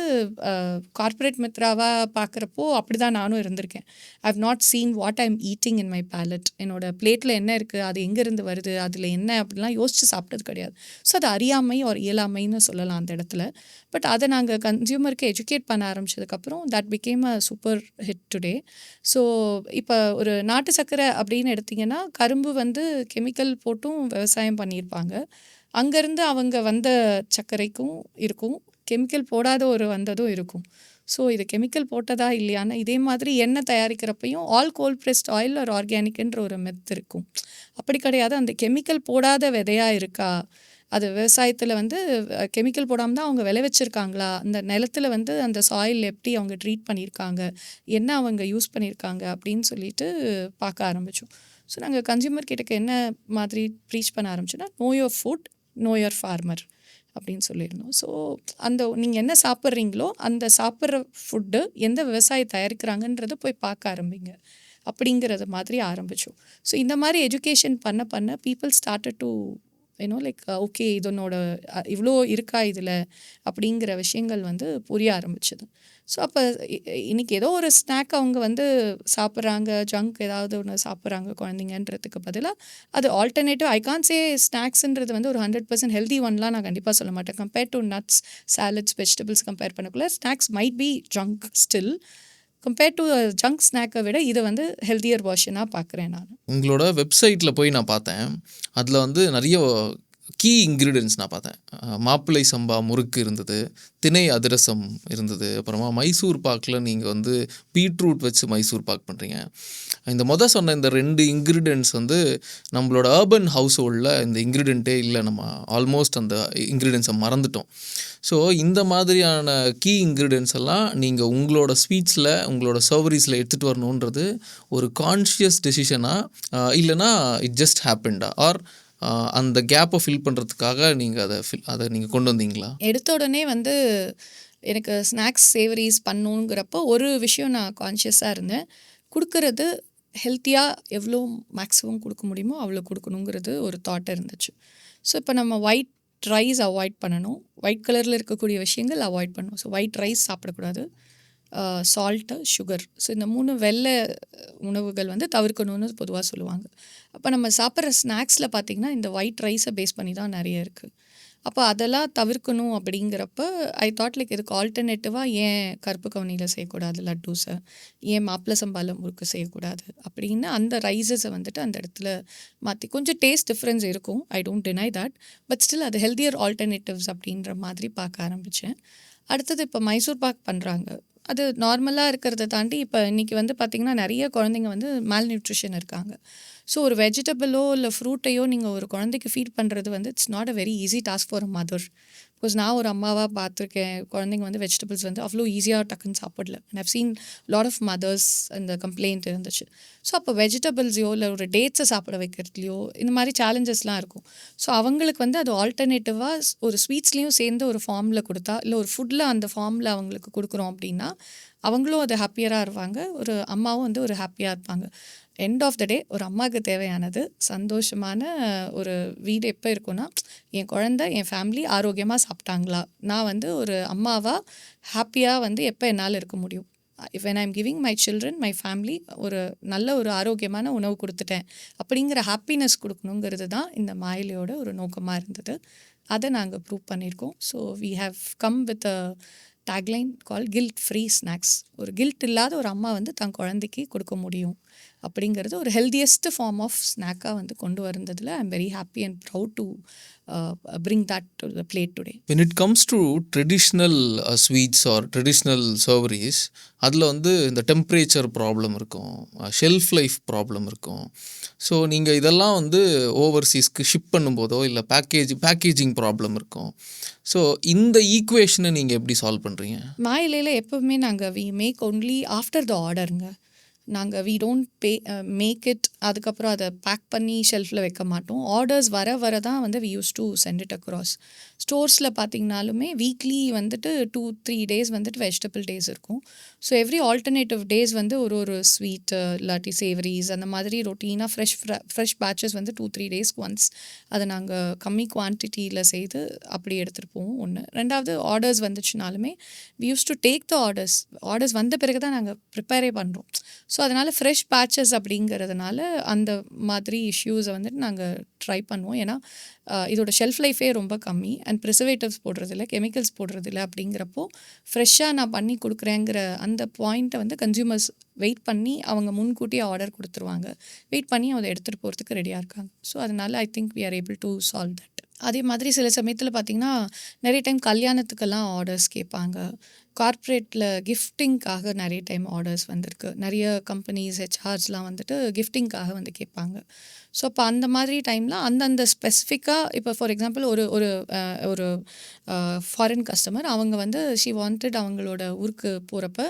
கார்ப்பரேட் மித்ராவாக பார்க்குறப்போ அப்படி தான் நானும் இருந்திருக்கேன். I have not seen what I am eating in my palate. என்னோடய பிளேட்டில் என்ன இருக்குது, அது எங்கேருந்து வருது, அதில் என்ன அப்படிலாம் யோசித்து சாப்பிட்டது கிடையாது. ஸோ அது அறியாமை ஒரு இயலாமைன்னு சொல்லலாம் அந்த இடத்துல. பட் அதை நாங்கள் கன்சியூமருக்கு எஜுகேட் பண்ண ஆரம்பித்ததுக்கப்புறம் that became a super hit today. So இப்போ ஒரு நாட்டு சர்க்கரை அப்படின்னு எடுத்திங்கன்னா கரும்பு வந்து கெமிக்கல் போட்டும் விவசாயம் பண்ணியிருப்பாங்க. அங்கேருந்து அவங்க வந்த சர்க்கரைக்கும் இருக்கும், கெமிக்கல் போடாத ஒரு வந்ததும் இருக்கும். ஸோ இது கெமிக்கல் போட்டதா இல்லையான்னு இதே மாதிரி எண்ணெய் தயாரிக்கிறப்பையும் ஆல் கோல்ட் ப்ரெஸ்ட் ஆயில் ஒரு ஆர்கானிக்ன்ற ஒரு மெத் இருக்கும். அப்படி கிடையாது, அந்த கெமிக்கல் போடாத விதையாக இருக்கா, அது விவசாயத்தில் வந்து கெமிக்கல் போடாமல் தான் அவங்க விளைவிச்சிருக்காங்களா, அந்த நிலத்தில் வந்து அந்த சாயில் எப்படி அவங்க ட்ரீட் பண்ணியிருக்காங்க, என்ன அவங்க யூஸ் பண்ணியிருக்காங்க அப்படின்னு சொல்லிட்டு பார்க்க ஆரம்பித்தோம். ஸோ நாங்கள் கன்சியூமர் கிட்டக்க என்ன மாதிரி ப்ரீச் பண்ண ஆரம்பிச்சோன்னா, know your food, know your farmer அப்படின்னு சொல்லியிருந்தோம். ஸோ அந்த நீங்கள் என்ன சாப்பிட்றீங்களோ அந்த சாப்பிட்ற ஃபுட்டு எந்த விவசாயி தயாரிக்கிறாங்கன்றதை போய் பார்க்க ஆரம்பிங்க அப்படிங்கிறது மாதிரி ஆரம்பித்தோம். ஸோ இந்த மாதிரி எஜுகேஷன் பண்ண பண்ண people started to like okay இதனோட இவ்வளோ இருக்கா இதில் அப்படிங்கிற விஷயங்கள் வந்து புரிய ஆரம்பிச்சது. ஸோ அப்போ இன்றைக்கி ஏதோ ஒரு ஸ்நாக் அவங்க வந்து சாப்பிட்றாங்க, ஜங்க் ஏதாவது ஒன்று சாப்பிட்றாங்க குழந்தைங்கன்றதுக்கு பதிலாக அது ஆல்டர்னேட்டிவ். ஐ கான் சே ஸ்நாக்ஸுன்றது வந்து ஒரு 100% ஹெல்தி ஒன்லாம் நான் கண்டிப்பாக சொல்ல மாட்டேன். Compare to nuts, salads, vegetables compare பண்ணக்குள்ள snacks might be junk still. Compare to junk ஸ்நாக்கை விட இதை வந்து ஹெல்த்தியர் வெர்ஷனாக பார்க்குறேன் நான். உங்களோட வெப்சைட்டில் போய் நான் பார்த்தேன், அதில் வந்து நிறைய கீ இன்க்ரீடியன்ட்ஸ் நான் பார்த்தேன். மாப்பிள்ளை சம்பா முறுக்கு இருந்தது, திணை அதிரசம் இருந்தது, அப்புறமா மைசூர் பாக்கில் நீங்கள் வந்து பீட்ரூட் வச்சு மைசூர் பாக் பண்ணுறீங்க. இந்த சொன்ன இந்த 2 இன்க்ரீடியன்ட்ஸ் வந்து நம்மளோட அர்பன் ஹவுஸ் ஹோல்டில் இந்த இன்க்ரீடியண்ட்டே இல்லை. நம்ம ஆல்மோஸ்ட் அந்த இன்க்ரீடியன்ஸை மறந்துட்டோம். ஸோ இந்த மாதிரியான கீ இன்க்ரீடியன்ட்ஸ் எல்லாம் நீங்கள் உங்களோட ஸ்வீட்ஸில், உங்களோட சர்வரிஸில் எடுத்துகிட்டு வரணுன்றது ஒரு கான்ஷியஸ் டெசிஷனாக, இல்லைனா இட் ஜஸ்ட் ஹேப்பன்டா, ஆர் அந்த கேப்பை ஃபில் பண்ணுறதுக்காக நீங்கள் அதை நீங்கள் கொண்டு வந்தீங்களா? எடுத்த உடனே வந்து எனக்கு ஸ்நாக்ஸ் சேவரிஸ் பண்ணுங்கிறப்போ ஒரு விஷயம் நான் கான்ஷியஸாக இருந்தேன். கொடுக்கறது ஹெல்த்தியாக எவ்வளோ மேக்ஸிமம் கொடுக்க முடியுமோ அவ்வளோ கொடுக்கணுங்கிறது ஒரு தாட் இருந்துச்சு. ஸோ இப்போ நம்ம ஒயிட் ரைஸ் அவாய்ட் பண்ணணும், ஒயிட் கலரில் இருக்கக்கூடிய விஷயங்கள் அவாய்ட் பண்ணணும். ஸோ ஒயிட் ரைஸ் சாப்பிடக்கூடாது, சால்ட்டு, சுகர். ஸோ இந்த 3 வெள்ளை உணவுகள் வந்து தவிர்க்கணும்னு பொதுவாக சொல்லுவாங்க. அப்போ நம்ம சாப்பிட்ற ஸ்நாக்ஸில் பார்த்திங்கன்னா இந்த ஒயிட் ரைஸை பேஸ் பண்ணி தான் நிறைய இருக்குது. அப்போ அதெல்லாம் தவிர்க்கணும் அப்படிங்கிறப்ப ஐ தாட் லைக் இதுக்கு ஆல்டர்னேட்டிவாக ஏன் கருப்பு கவுனியில் செய்யக்கூடாது லட்டூஸை, ஏன் மாப்பிள்ளை சம்பால முறுக்கு செய்யக்கூடாது அப்படின்னு அந்த ரைஸஸை வந்துட்டு அந்த இடத்துல மாற்றி, கொஞ்சம் டேஸ்ட் டிஃப்ரென்ஸ் இருக்கும், I don't deny that, but still அது ஹெல்தியர் ஆல்டர்னேட்டிவ்ஸ் அப்படின்ற மாதிரி பார்க்க ஆரம்பித்தேன். அடுத்தது இப்போ மைசூர் பாக் பண்ணுறாங்க. அது நார்மலாக இருக்கிறத தாண்டி இப்போ இன்றைக்கி வந்து பார்த்திங்கன்னா நிறைய குழந்தைங்க வந்து மால் நியூட்ரிஷன் இருக்காங்க. ஸோ ஒரு வெஜிடபிளோ இல்லை ஃப்ரூட்டையோ நீங்கள் ஒரு குழந்தைக்கு ஃபீட் பண்ணுறது வந்து it's not a very easy task for a mother. Because நான் ஒரு அம்மாவாக பார்த்துருக்கேன், குழந்தைங்க வந்து வெஜிடபிள்ஸ் வந்து அவ்வளோ ஈஸியாக டக்குன்னு சாப்பிடல. And I've seen lot of mothers அந்த கம்ப்ளைண்ட் இருந்துச்சு. ஸோ அப்போ வெஜிடபிள்ஸையோ இல்லை ஒரு டேட்ஸை சாப்பிட வைக்கிறதுலையோ இந்த மாதிரி சேலஞ்சஸ்லாம் இருக்கும். ஸோ அவங்களுக்கு வந்து அது ஆல்டர்னேட்டிவாக ஒரு ஸ்வீட்ஸ்லேயும் சேர்ந்து ஒரு ஃபார்மில் கொடுத்தா, இல்லை ஒரு ஃபுட்டில் அந்த ஃபார்மில் அவங்களுக்கு கொடுக்குறோம் அப்படின்னா அவங்களும் அது ஹாப்பியராக இருப்பாங்க, ஒரு அம்மாவும் வந்து ஒரு ஹாப்பியாக இருப்பாங்க. எண்ட் ஆஃப் த டே ஒரு அம்மாவுக்கு தேவையானது சந்தோஷமான ஒரு வீடு எப்போ இருக்குன்னா, என் குழந்தை, என் ஃபேமிலி ஆரோக்கியமாக சாப்பிட்டாங்களா, நான் வந்து ஒரு அம்மாவாக ஹாப்பியாக வந்து எப்போ என்னால் இருக்க முடியும். When I am giving my children, my family ஒரு நல்ல ஒரு ஆரோக்கியமான உணவு கொடுத்துட்டேன் அப்படிங்கிற ஹாப்பினஸ் கொடுக்கணுங்கிறது தான் இந்த மாயிலையோட ஒரு நோக்கமாக இருந்தது. அதை நாங்கள் ப்ரூவ் பண்ணியிருக்கோம். So we have come with a tagline call guilt free snacks. ஒரு கில்ட் இல்லாத ஒரு அம்மா வந்து தன் குழந்தைக்கு கொடுக்க முடியும் அப்படிங்கிறது ஒரு ஹெல்தியஸ்ட் ஃபார்ம் ஆஃப் ஸ்நாக்காக வந்து கொண்டு வந்ததில் I am very happy and proud to bring that to the plate today. When it comes to traditional sweets or traditional savories, அதில் வந்து இந்த டெம்பரேச்சர் ப்ராப்ளம் இருக்கும், ஷெல்ஃப் லைஃப் ப்ராப்ளம் இருக்கும். ஸோ நீங்கள் இதெல்லாம் வந்து ஓவர்சீஸ்க்கு ஷிப் பண்ணும்போதோ இல்லை பேக்கேஜிங் ப்ராப்ளம் இருக்கும். ஸோ இந்த ஈக்குவேஷனை நீங்கள் எப்படி சால்வ் பண்ணுறீங்க? மாயிலையில் எப்போவுமே நாங்கள் we make only after the ஆர்டருங்க. நாங்கள் வி டோன்ட் மேக் இட் அதுக்கப்புறம் அதை பேக் பண்ணி ஷெல்ஃபில் வைக்க மாட்டோம். ஆர்டர்ஸ் வர தான் வந்து we use to send it across. ஸ்டோர்ஸில் பார்த்திங்கனாலுமே வீக்லி வந்துட்டு 2-3 டேஸ் வந்துட்டு வெஜிடபிள் டேஸ் இருக்கும். ஸோ எவ்ரி ஆல்டர்னேட்டிவ் டேஸ் வந்து ஒரு ஸ்வீட்டு இல்லாட்டி சேவரிஸ் அந்த மாதிரி ரொட்டீனாக ஃப்ரெஷ் பேட்சஸ் வந்து 2-3 டேஸ்க்கு ஒன்ஸ் அதை நாங்கள் கம்மி குவான்டிட்டியில் செய்து அப்படி எடுத்துகிட்டு போவோம். ஒன்று. ரெண்டாவது, ஆர்டர்ஸ் வந்துச்சுனாலுமே we use to take the orders வந்த பிறகு தான் நாங்கள் ப்ரிப்பேரே பண்ணுறோம். ஸோ அதனால் ஃப்ரெஷ் பேட்சஸ் அப்படிங்கிறதுனால அந்த மாதிரி இஷ்யூஸை வந்துட்டு நாங்கள் ட்ரை பண்ணுவோம். ஏன்னா இதோட ஷெல்ஃப் லைஃபே ரொம்ப கம்மி அண்ட் ப்ரிசர்வேட்டிவ்ஸ் போடுறதில்ல, கெமிக்கல்ஸ் போடுறதில்ல. அப்படிங்கிறப்போ ஃப்ரெஷ்ஷாக நான் பண்ணி கொடுக்குறேங்கிற அந்த பாயிண்ட்டை வந்து கன்சியூமர்ஸ் வெயிட் பண்ணி அவங்க முன்கூட்டியே ஆர்டர் கொடுத்துருவாங்க, வெயிட் பண்ணி அதை எடுத்துகிட்டு போகிறதுக்கு ரெடியாக இருக்காங்க. ஸோ அதனால் I think we are able to solve that. அதே மாதிரி சில சமயத்தில் பார்த்திங்கன்னா நிறைய டைம் கல்யாணத்துக்கெல்லாம் ஆர்டர்ஸ் கேட்பாங்க, கார்ப்பரேட்டில் கிஃப்டிங்காக நிறைய டைம் ஆர்டர்ஸ் வந்திருக்கு. நிறைய கம்பெனிஸ் ஹெச்ஆர்ஸ்லாம் வந்துட்டு கிஃப்டிங்காக வந்து கேட்பாங்க. ஸோ அப்போ அந்த மாதிரி டைமில் அந்தந்த ஸ்பெசிஃபிக்காக இப்போ ஃபார் எக்ஸாம்பிள் ஒரு ஃபாரின் கஸ்டமர் அவங்க வந்து ஷி வாண்டட் அவங்களோட ஊருக்கு போகிறப்ப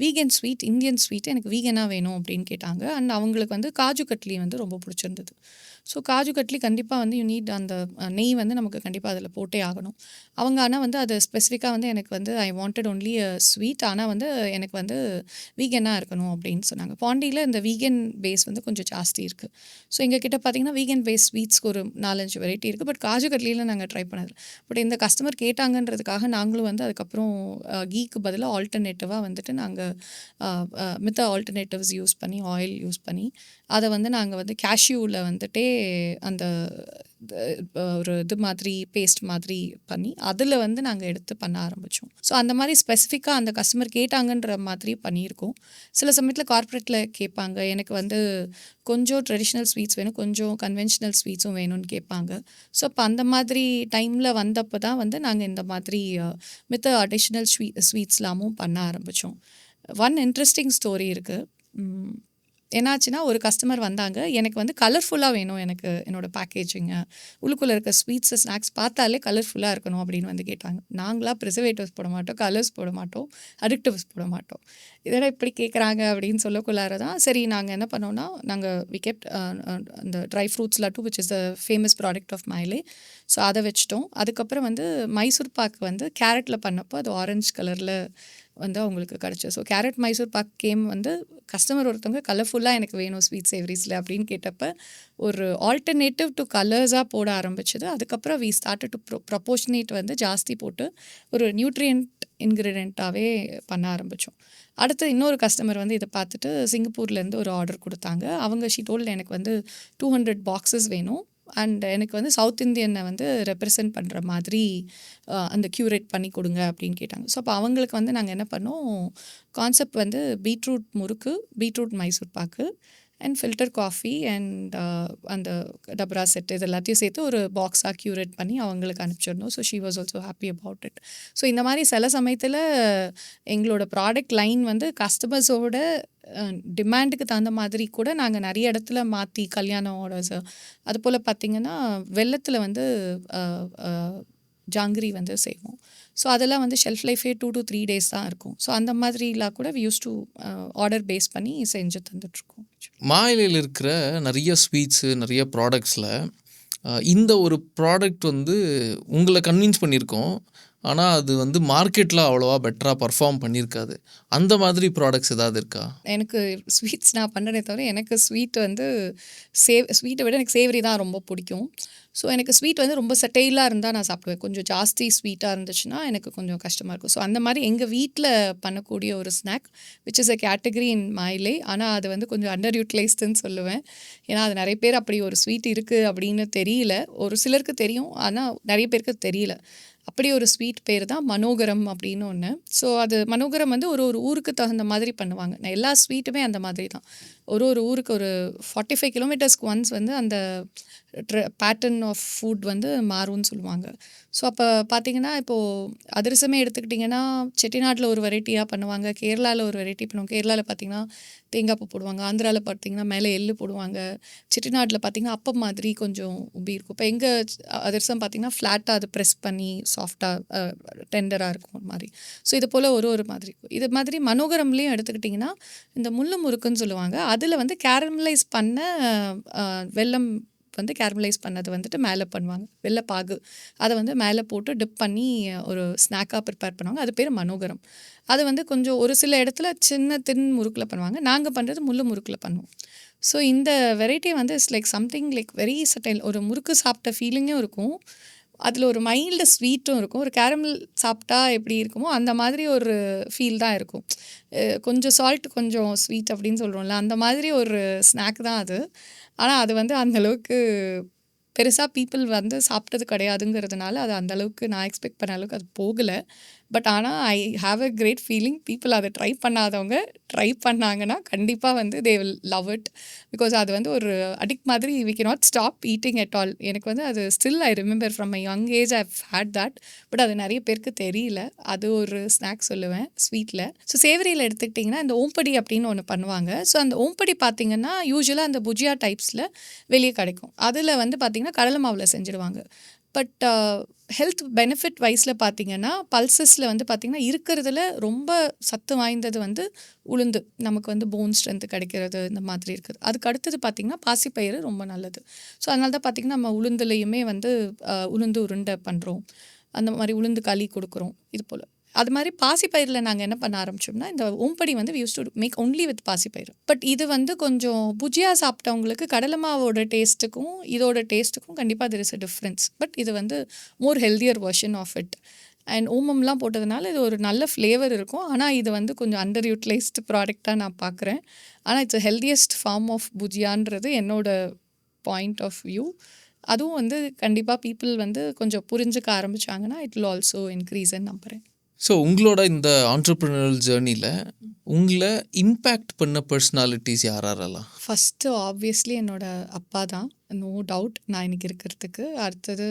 வீகன் ஸ்வீட், இந்தியன் ஸ்வீட் எனக்கு வீகனாக வேணும் அப்படின்னு கேட்டாங்க. அண்ட் அவங்களுக்கு வந்து காஜு கட்லி வந்து ரொம்ப பிடிச்சிருந்தது. ஸோ காஜு கட்லி கண்டிப்பாக வந்து யூ நீட் அந்த நெய் வந்து நமக்கு கண்டிப்பாக அதில் போட்டே ஆகணும். அவங்க ஆனால் வந்து அது ஸ்பெசிஃபிக்காக வந்து எனக்கு வந்து ஐ வாண்டட் ஒன்லி ஸ்வீட், ஆனால் வந்து எனக்கு வந்து வீகனாக இருக்கணும் அப்படின்னு சொன்னாங்க. பாண்டியில் இந்த வீகன் பேஸ் வந்து கொஞ்சம் ஜாஸ்தி இருக்குது. ஸோ எங்கள் கிட்ட பார்த்திங்கன்னா வீகன் பேஸ் ஸ்வீட்ஸ்க்கு ஒரு 4-5 வெரைட்டி இருக்குது. பட் காஜு கட்லியில் நாங்கள் ட்ரை பண்ணது. பட் இந்த கஸ்டமர் கேட்டாங்கன்றதுக்காக நாங்களும் வந்து அதுக்கப்புறம் கீக்கு பதிலாக ஆல்டர்னேட்டிவாக வந்துட்டு நாங்கள் மித்த ஆல்டர்னேட்டிவ்ஸ் யூஸ் பண்ணி, ஆயில் யூஸ் பண்ணி அதை வந்து நாங்கள் வந்து கேஷ்யூவில் வந்துட்டே அந்த ஒரு இது மாதிரி பேஸ்ட் மாதிரி பண்ணி அதில் வந்து நாங்கள் எடுத்து பண்ண ஆரம்பித்தோம். ஸோ அந்த மாதிரி ஸ்பெசிஃபிக்காக அந்த கஸ்டமர் கேட்டாங்கன்ற மாதிரி பண்ணியிருக்கோம். சில சமயத்தில் கார்ப்பரேட்டில் கேட்பாங்க, எனக்கு வந்து கொஞ்சம் ட்ரெடிஷ்னல் ஸ்வீட்ஸ் வேணும், கொஞ்சம் கன்வென்ஷனல் ஸ்வீட்ஸும் வேணும்னு கேட்பாங்க. ஸோ அப்போ அந்த மாதிரி டைமில் வந்தப்போ தான் வந்து நாங்கள் இந்த மாதிரி மித்த அடிஷ்னல் ஸ்வீட்ஸ்லாமும் பண்ண ஆரம்பித்தோம். ஒன் இன்ட்ரெஸ்டிங் ஸ்டோரி இருக்குது. என்னாச்சுன்னா, ஒரு கஸ்டமர் வந்தாங்க, எனக்கு வந்து கலர்ஃபுல்லாக வேணும், எனக்கு என்னோடய பேக்கேஜிங்கு உள்ளுக்குள்ளே இருக்க ஸ்வீட்ஸு ஸ்நாக்ஸ் பார்த்தாலே கலர்ஃபுல்லாக இருக்கணும் அப்படின்னு வந்து கேட்டாங்க. நாங்களாக ப்ரிசர்வேட்டிவ்ஸ் போட மாட்டோம், கலர்ஸ் போட மாட்டோம், அடிக்டிவ்ஸ் போட மாட்டோம். இதெல்லாம் இப்படி கேட்குறாங்க அப்படின்னு சொல்லக்குள்ளார தான் சரி நாங்கள் என்ன பண்ணோம்னா, நாங்கள் வி கெப்ட் அந்த dry fruits laddu which is the famous product of Mayilai. So அதை வச்சுட்டோம். அதுக்கப்புறம் வந்து மைசூர் பாக் வந்து கேரட்டில் பண்ணப்போ அது ஆரஞ்சு கலரில் வந்து அவங்களுக்கு கிடச்சி. So carrot Mysore pak game வந்து கஸ்டமர் ஒருத்தவங்க கலர்ஃபுல்லாக எனக்கு வேணும் ஸ்வீட் சேவரிஸில் அப்படின்னு கேட்டப்போ ஒரு ஆல்டர்னேட்டிவ் டு கலர்ஸாக போட ஆரம்பிச்சது. அதுக்கப்புறம் வி ஸ்டார்டட் டு ப்ரொபோர்ஷனேட் வந்து ஜாஸ்தி போட்டு ஒரு நியூட்ரியன்ட் இன்க்ரீடியண்ட்டாகவே பண்ண ஆரம்பித்தோம். அடுத்து இன்னொரு கஸ்டமர் வந்து இதை பார்த்துட்டு சிங்கப்பூர்லேருந்து ஒரு ஆர்டர் கொடுத்தாங்க. அவங்க ஷீ டோல்ட் எனக்கு வந்து 200 பாக்ஸஸ் வேணும் அண்ட் எனக்கு வந்து சவுத் இந்தியனை வந்து ரெப்ரசன்ட் பண்ணுற மாதிரி அந்த க்யூரேட் பண்ணி கொடுங்க அப்படின்னு கேட்டாங்க. ஸோ அப்போ அவங்களுக்கு வந்து நாங்கள் என்ன பண்ணோம், கான்செப்ட் வந்து பீட்ரூட் முறுக்கு, beetroot Mysore pak and filter coffee and அந்த டப்ரா செட் இது எல்லாத்தையும் சேர்த்து ஒரு பாக்ஸாக க்யூரேட் பண்ணி அவங்களுக்கு அனுப்பிச்சிருந்தோம். So she was also happy about it. So இந்த மாதிரி சில சமயத்தில் எங்களோட ப்ராடக்ட் லைன் வந்து கஸ்டமர்ஸோட டிமாண்டுக்கு தகுந்த மாதிரி கூட நாங்கள் நிறைய இடத்துல மாற்றி கல்யாண ஆர்டர்ஸ் அதுபோல் பார்த்திங்கன்னா வெள்ளத்தில் வந்து ஜாங்கிரி வந்து செய்வோம். ஸோ அதெல்லாம் வந்து ஷெல்ஃப் லைஃபே 2 to 3 days தான் இருக்கும். ஸோ அந்த மாதிரிலாம் கூட we use to order base பண்ணி செஞ்சு தந்துட்டுருக்கோம். மாயிலையில் இருக்கிற நிறைய ஸ்வீட்ஸு, நிறைய ப்ராடக்ட்ஸில் இந்த ஒரு ப்ராடக்ட் வந்து உங்களை கன்வின்ஸ் பண்ணியிருக்கோம், ஆனால் அது வந்து மார்க்கெட்டில் அவ்வளோவா பெட்டராக பர்ஃபார்ம் பண்ணியிருக்காது. அந்த மாதிரி ப்ராடக்ட்ஸ் ஏதாவது இருக்கா? எனக்கு ஸ்வீட்ஸ் நான் பண்ணுறதே தவிர எனக்கு ஸ்வீட் வந்து ஸ்வீட்டை விட எனக்கு சேவரி தான் ரொம்ப பிடிக்கும். ஸோ எனக்கு ஸ்வீட் வந்து ரொம்ப சட்டைலாக இருந்தால் நான் சாப்பிடுவேன். கொஞ்சம் ஜாஸ்தி ஸ்வீட்டாக இருந்துச்சுன்னா எனக்கு கொஞ்சம் கஷ்டமாக இருக்கும். ஸோ அந்த மாதிரி எங்கள் வீட்டில் பண்ணக்கூடிய ஒரு snack which is a category in Mayilai. ஆனால் அது வந்து கொஞ்சம் அண்டர் யூட்டிலைஸ்டுன்னு சொல்லுவேன். ஏன்னா அது நிறைய பேர் அப்படி ஒரு ஸ்வீட் இருக்குது அப்படின்னு தெரியல. ஒரு சிலருக்கு தெரியும், ஆனால் நிறைய பேருக்கு தெரியல. அப்படி ஒரு ஸ்வீட் பேர் தான் மனோகரம் அப்படின்னு ஒன்று. ஸோ அது மனோகரம் வந்து ஒரு ஒரு ஊருக்கு தகுந்த மாதிரி பண்ணுவாங்க. நான் எல்லா ஸ்வீட்டுமே அந்த மாதிரி தான். ஒரு ஒரு ஊருக்கு ஒரு 45 கிலோமீட்டர்ஸ்க்கு ஒன்ஸ் வந்து அந்த பேட்டர்ன் ஆஃப் ஃபுட் வந்து மாறும்னு சொல்லுவாங்க. ஸோ அப்போ பார்த்தீங்கன்னா, இப்போது அதிரசமே எடுத்துக்கிட்டிங்கன்னா செட்டிநாட்டில் ஒரு வெரைட்டியாக பண்ணுவாங்க, கேரளாவில் ஒரு வெரைட்டி பண்ணுவாங்க. கேரளாவில் பார்த்திங்கன்னா தேங்காய் பூ போடுவாங்க, ஆந்திராவில் பார்த்திங்கன்னா மேலே எள்ளு போடுவாங்க, செட்டிநாட்டில் பார்த்திங்கன்னா அப்பம் மாதிரி கொஞ்சம் உப்பி இருக்கும். இப்போ எங்கள் அதிரசம் பார்த்திங்கன்னா ஃப்ளாட்டாக அது ப்ரெஸ் பண்ணி சாஃப்டாக டெண்டராக இருக்கும் ஒரு மாதிரி. ஸோ இது போல் ஒரு ஒரு மாதிரி இருக்கும். இது மாதிரி மனோகரம்லேயும் எடுத்துக்கிட்டிங்கன்னா இந்த முள்ளு முறுக்குன்னு சொல்லுவாங்க. அதில் வந்து கேரமலைஸ் பண்ண வெல்லம் வந்து கேரமலைஸ் பண்ணது வந்துட்டு மேலே பண்ணுவாங்க, வெள்ளைப்பாகு அதை வந்து மேலே போட்டு டிப் பண்ணி ஒரு ஸ்நாக்காக ப்ரிப்பேர் பண்ணுவாங்க. அது பேர் மனோகரம். அது வந்து கொஞ்சம் ஒரு சில இடத்துல சின்ன தின் முறுக்கில் பண்ணுவாங்க, நாங்கள் பண்ணுறது முள்ளு முறுக்கில் பண்ணுவோம். ஸோ இந்த வெரைட்டி வந்து it's like something like very subtle, ஒரு முறுக்கு சாப்பிட்ட ஃபீலிங்கும் இருக்கும், அதில் ஒரு மைல்டு ஸ்வீட்டும் இருக்கும். ஒரு கேரமல் சாப்பிட்டா எப்படி இருக்குமோ அந்த மாதிரி ஒரு ஃபீல் தான் இருக்கும். கொஞ்சம் சால்ட் கொஞ்சம் ஸ்வீட் அப்படின்னு சொல்கிறோம்ல, அந்த மாதிரி ஒரு ஸ்நாக் தான் அது. ஆனால் அது வந்து அந்தளவுக்கு பெருசாக பீப்புள் வந்து சாப்பிட்டது கிடையாதுங்கிறதுனால அது அந்தளவுக்கு நான் எக்ஸ்பெக்ட் பண்ண அளவுக்கு அது போகலை. பட் ஆனால் I have a great feeling, people அதை ட்ரை பண்ணாதவங்க ட்ரை பண்ணாங்கன்னா கண்டிப்பாக வந்து they will love it. Because அது வந்து ஒரு அடிக்ட் மாதிரி, we can not stop eating at all. எனக்கு வந்து அது still I remember from my young age I had that. But அது நிறைய பேருக்கு தெரியல. அது ஒரு ஸ்நாக் சொல்லுவேன் ஸ்வீட்டில். ஸோ சேவரியில் எடுத்துக்கிட்டிங்கன்னா இந்த ஓம்படி அப்படின்னு ஒன்று பண்ணுவாங்க. ஸோ அந்த ஓம்படி பார்த்திங்கன்னா யூஸ்வலாக அந்த புஜியா டைப்ஸில் வெளியே கிடைக்கும். அதில் வந்து பார்த்திங்கன்னா கடலை மாவில் செஞ்சுடுவாங்க. பட் ஹெல்த் பெனிஃபிட் வைஸில் பார்த்திங்கன்னா பல்சஸில் வந்து பார்த்திங்கன்னா இருக்கிறதுல ரொம்ப சத்து வாய்ந்தது வந்து உளுந்து, நமக்கு வந்து போன் ஸ்ட்ரென்த்து கிடைக்கிறது இந்த மாதிரி இருக்குது. அதுக்கு அடுத்தது பார்த்திங்கன்னா பாசிப்பயிறு ரொம்ப நல்லது. ஸோ அதனால தான் பார்த்திங்கன்னா நம்ம உளுந்துலையுமே வந்து உளுந்து உருண்டை பண்ணுறோம், அந்த மாதிரி உளுந்து களி கொடுக்குறோம். இது போல் அது மாதிரி பாசிப்பயிரில் நாங்கள் என்ன பண்ண ஆரம்பிச்சோம்னா இந்த ஓம்படி வந்து we use to make only with பாசிப்பயிறு. பட் இது வந்து கொஞ்சம் புஜியா சாப்பிட்டவங்களுக்கு கடலை மாவோட டேஸ்ட்டுக்கும் இதோட டேஸ்ட்டுக்கும் கண்டிப்பாக there is a difference. But இது வந்து more healthier version of it. And ஓமம்லாம் போட்டதுனால இது ஒரு நல்ல ஃப்ளேவர் இருக்கும். ஆனால் இது வந்து கொஞ்சம் அண்டர் யூட்டிலைஸ்டு ப்ராடக்டாக நான் பார்க்குறேன். ஆனால் இட்ஸ் ஹெல்தியஸ்ட் ஃபார்ம் ஆஃப் புஜியான்றது என்னோட பாயிண்ட் ஆஃப் வியூ. அதுவும் வந்து கண்டிப்பாக பீப்புள் வந்து கொஞ்சம் புரிஞ்சுக்க ஆரம்பிச்சாங்கன்னா இட் வில் ஆல்சோ இன்க்ரீஸ்ன்னு நம்புகிறேன். ஸோ உங்களோட இந்த ஆண்டர்ப்ரினரல் ஜேர்னியில் உங்களை இம்பேக்ட் பண்ண பர்சனாலிட்டிஸ் யாரெல்லாம்? ஃபஸ்ட்டு ஆப்வியஸ்லி என்னோட அப்பா தான், நோ டவுட் நான் இன்னைக்கு இருக்கிறதுக்கு. அடுத்தது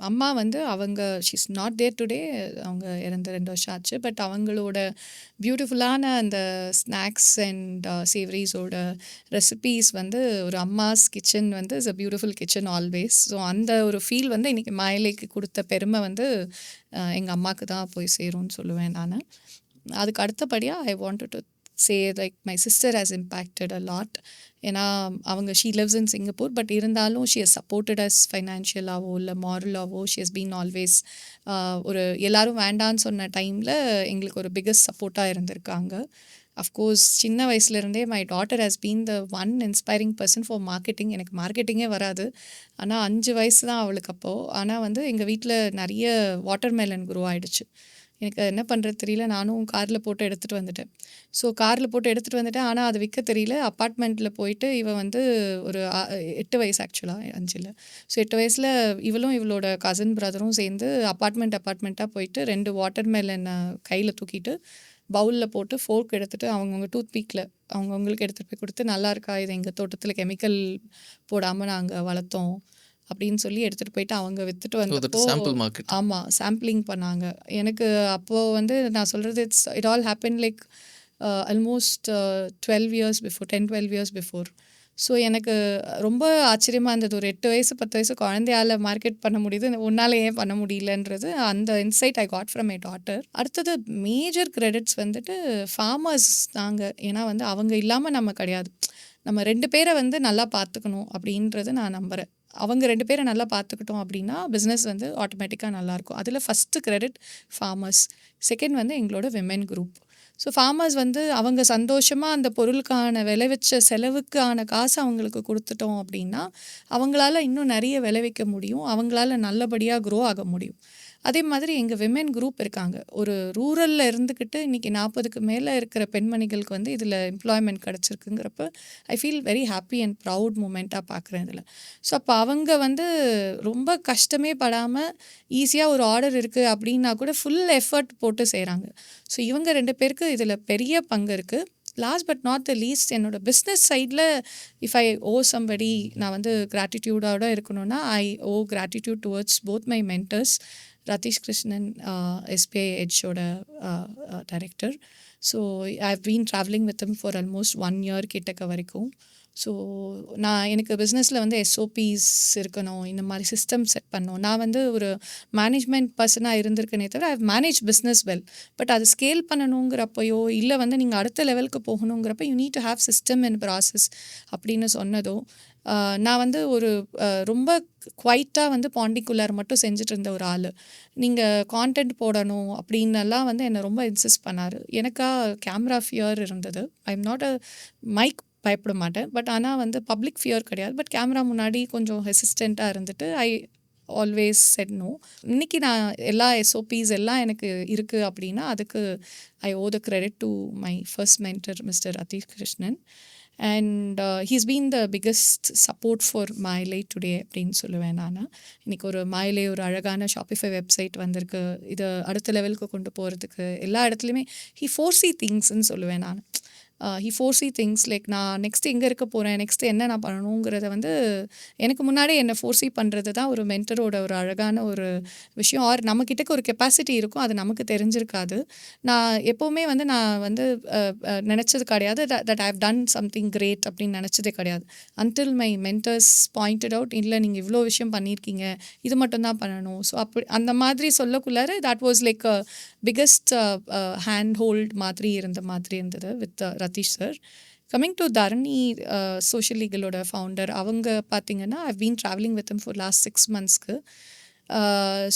அம்மா வந்து அவங்க ஷீஸ் நாட் தேர் டுடே, அவங்க இறந்து 2 வருஷம் ஆச்சு. பட் அவங்களோட பியூட்டிஃபுல்லான அந்த ஸ்நாக்ஸ் அண்ட் சேவரீஸோட ரெசிபீஸ் வந்து ஒரு அம்மாஸ் கிச்சன் வந்து is a beautiful kitchen always. So அந்த ஒரு ஃபீல் வந்து இன்றைக்கி மாயிலைக்கு கொடுத்த பெருமை வந்து எங்கள் அம்மாவுக்கு தான் போய் சேரும்னு சொல்லுவேன் நான். அதுக்கு அடுத்தபடியாக I wanted to say like my sister has impacted a lot. ஏன்னா அவங்க she lives in Singapore, but இருந்தாலும் ஷி ஹஸ் சப்போர்ட்டட் அஸ் ஃபைனான்ஷியலாகவோ இல்லை மாரலாகவோ ஷி ஹஸ் பீன் ஆல்வேஸ் ஒரு எல்லாரும் வேண்டான்னு சொன்ன டைமில் எங்களுக்கு ஒரு பிக்கஸ்ட் சப்போர்ட்டாக இருந்திருக்காங்க. அஃப்கோர்ஸ் சின்ன வயசுலேருந்தே my daughter has been the one inspiring person for marketing. எனக்கு மார்க்கெட்டிங்கே வராது, ஆனால் 5 வயசு தான் அவளுக்கு அப்போது. ஆனால் வந்து எங்கள் வீட்டில் நிறைய வாட்டர்மெலன் குரோ ஆகிடுச்சு. எனக்கு என்ன பண்ணுறது தெரியல, நானும் காரில் போட்டு எடுத்துகிட்டு வந்துட்டேன். ஸோ காரில் போட்டு எடுத்துகிட்டு வந்துட்டேன், ஆனால் அது விற்க தெரியல. அப்பார்ட்மெண்ட்டில் போயிட்டு இவன் வந்து ஒரு 8 வயசு ஆக்சுவலாக 5 இல்லை. ஸோ 8 வயசில் இவளும் இவளோட கசின் பிரதரும் சேர்ந்து அப்பார்ட்மெண்ட்டாக போயிட்டு 2 வாட்டர்மெலனை கையில் தூக்கிட்டு பவுலில் போட்டு ஃபோர்க் எடுத்துகிட்டு அவங்கவுங்க டூத் பீக்கில் அவங்கவுங்களுக்கு எடுத்துகிட்டு போய் கொடுத்து, நல்லா இருக்கா, இது எங்கள் தோட்டத்தில் கெமிக்கல் போடாமல் நாங்கள் வளர்த்தோம் அப்படின்னு சொல்லி எடுத்துகிட்டு போயிட்டு அவங்க விற்றுட்டு வந்தப்போ சாம்பிள் மார்க்கெட். ஆமாம், சாம்பிளிங் பண்ணாங்க. எனக்கு அப்போது வந்து நான் சொல்கிறது it all happen like almost 12 years before, 10-12 years before. So எனக்கு ரொம்ப ஆச்சரியமாக இருந்தது. ஒரு 8 வயசு 10 வயசு குழந்தையால் மார்க்கெட் பண்ண முடியுது, உன்னால் ஏன் பண்ண முடியலன்றது அந்த inside I got from my daughter. அடுத்தது மேஜர் கிரெடிட்ஸ் வந்துட்டு ஃபார்மர்ஸ் தாங்க. ஏன்னா வந்து அவங்க இல்லாமல் நம்ம கிடையாது. நம்ம 2 பேரை வந்து நல்லா பார்த்துக்கணும் அப்படின்றது நான் நம்புகிறேன். அவங்க 2 பேரை நல்லா பார்த்துக்கிட்டோம் அப்படின்னா பிஸ்னஸ் வந்து ஆட்டோமேட்டிக்காக நல்லாயிருக்கும். அதில் ஃபஸ்ட்டு கிரெடிட் ஃபார்மர்ஸ், செகண்ட் வந்து எங்களோட விமென் குரூப். ஸோ ஃபார்மர்ஸ் வந்து அவங்க சந்தோஷமாக அந்த பொருளுக்கான விளைவிச்ச செலவுக்கான காசு அவங்களுக்கு கொடுத்துட்டோம் அப்படின்னா அவங்களால இன்னும் நிறைய விளைவிக்க முடியும், அவங்களால நல்லபடியாக க்ரோ ஆக முடியும். அதே மாதிரி எங்கள் விமென் குரூப் இருக்காங்க. ஒரு ரூரலில் இருந்துக்கிட்டு இன்றைக்கி 40க்கு மேலே இருக்கிற பெண்மணிகளுக்கு வந்து இதில் எம்ப்ளாய்மெண்ட் கிடச்சிருக்குங்கிறப்ப I feel very happy and proud மூமெண்ட்டாக பார்க்குறேன் இதில். ஸோ அப்போ அவங்க வந்து ரொம்ப கஷ்டமே படாமல் ஈஸியாக ஒரு ஆர்டர் இருக்குது அப்படின்னா கூட ஃபுல் எஃபர்ட் போட்டு செய்கிறாங்க. ஸோ இவங்க 2 பேருக்கு இதில் பெரிய பங்கு இருக்குது. Last but not the least, என்னோட பிஸ்னஸ் சைடில் இஃப் ஐ ஓ சம்படி நான் வந்து கிராட்டிடியூடோட இருக்கணும்னா I owe gratitude towards both my mentors. Ratheesh Krishnan SBI எட்ஜோட director. So I have been travelling with him for almost 1 year கிட்டக்க வரைக்கும். ஸோ எனக்கு பிஸ்னஸில் வந்து எஸ்ஓபிஸ் இருக்கணும், இந்த மாதிரி சிஸ்டம் செட் பண்ணணும். நான் வந்து ஒரு மேனேஜ்மெண்ட் பர்சனாக இருந்திருக்கேனே தவிர I manage business well. But அது ஸ்கேல் பண்ணணுங்கிறப்பையோ இல்லை வந்து நீங்கள் அடுத்த லெவலுக்கு போகணுங்கிறப்ப you need to have system and process அப்படின்னு சொன்னதோ, நான் வந்து ஒரு ரொம்ப குவைட்டாக வந்து பாண்டிக்குள்ளார் மட்டும் செஞ்சுட்டு இருந்த ஒரு ஆள். நீங்கள் கான்டென்ட் போடணும் அப்படின்னெல்லாம் வந்து என்னை ரொம்ப இன்சிஸ்ட் பண்ணார். எனக்கா கேமரா ஃபியர் இருந்தது. I am not a mic பயப்பட மாட்டேன், பட் ஆனால் வந்து பப்ளிக் ஃபியர் கிடையாது. பட் கேமரா முன்னாடி கொஞ்சம் ஹெசிஸ்டண்ட்டாக இருந்துட்டு ஐ ஆல்வேஸ் செட் நோ. இன்றைக்கி நான் எல்லா எஸ்ஓபிஸ் எல்லாம் எனக்கு இருக்குது அப்படின்னா அதுக்கு I owe the credit to my first mentor mister Ratheesh Krishnan. And he's been the biggest support for Mayilai today அப்படின்னு சொல்லுவேன் நான். இன்றைக்கி ஒரு மாயிலை ஒரு அழகான ஷாப்பிஃபை வெப்சைட் வந்திருக்கு. இதை அடுத்த லெவலுக்கு கொண்டு போகிறதுக்கு எல்லா இடத்துலையுமே ஹீ ஃபோர்ஸி திங்ஸ்ன்னு சொல்லுவேன் நான். ஹி ஃபோர்ஸி திங்ஸ் லைக் நான் நெக்ஸ்ட்டு எங்கே இருக்க போகிறேன், நெக்ஸ்ட்டு என்ன நான் பண்ணணுங்கிறத வந்து எனக்கு முன்னாடியே என்னை ஃபோர்ஸி பண்ணுறது தான் ஒரு மென்டரோட ஒரு அழகான ஒரு விஷயம். ஆர் நம்மக்கிட்டக்கு ஒரு கெப்பாசிட்டி இருக்கும், அது நமக்கு தெரிஞ்சிருக்காது. நான் எப்போவுமே வந்து நான் வந்து நினச்சது கிடையாது that I have done something great அப்படின்னு நினச்சதே கிடையாது. Until my mentors pointed out, இல்லை நீங்கள் இவ்வளோ விஷயம் பண்ணியிருக்கீங்க, இது மட்டும்தான் பண்ணணும். ஸோ அப்படி அந்த மாதிரி சொல்லக்குள்ளார that was like a biggest hand hold மாதிரி இருந்தது with Ratheesh sir. Coming to Dharani social லீகலோட ஃபவுண்டர், அவங்க பார்த்தீங்கன்னா I've been travelling with him for last 6 monthsக்கு.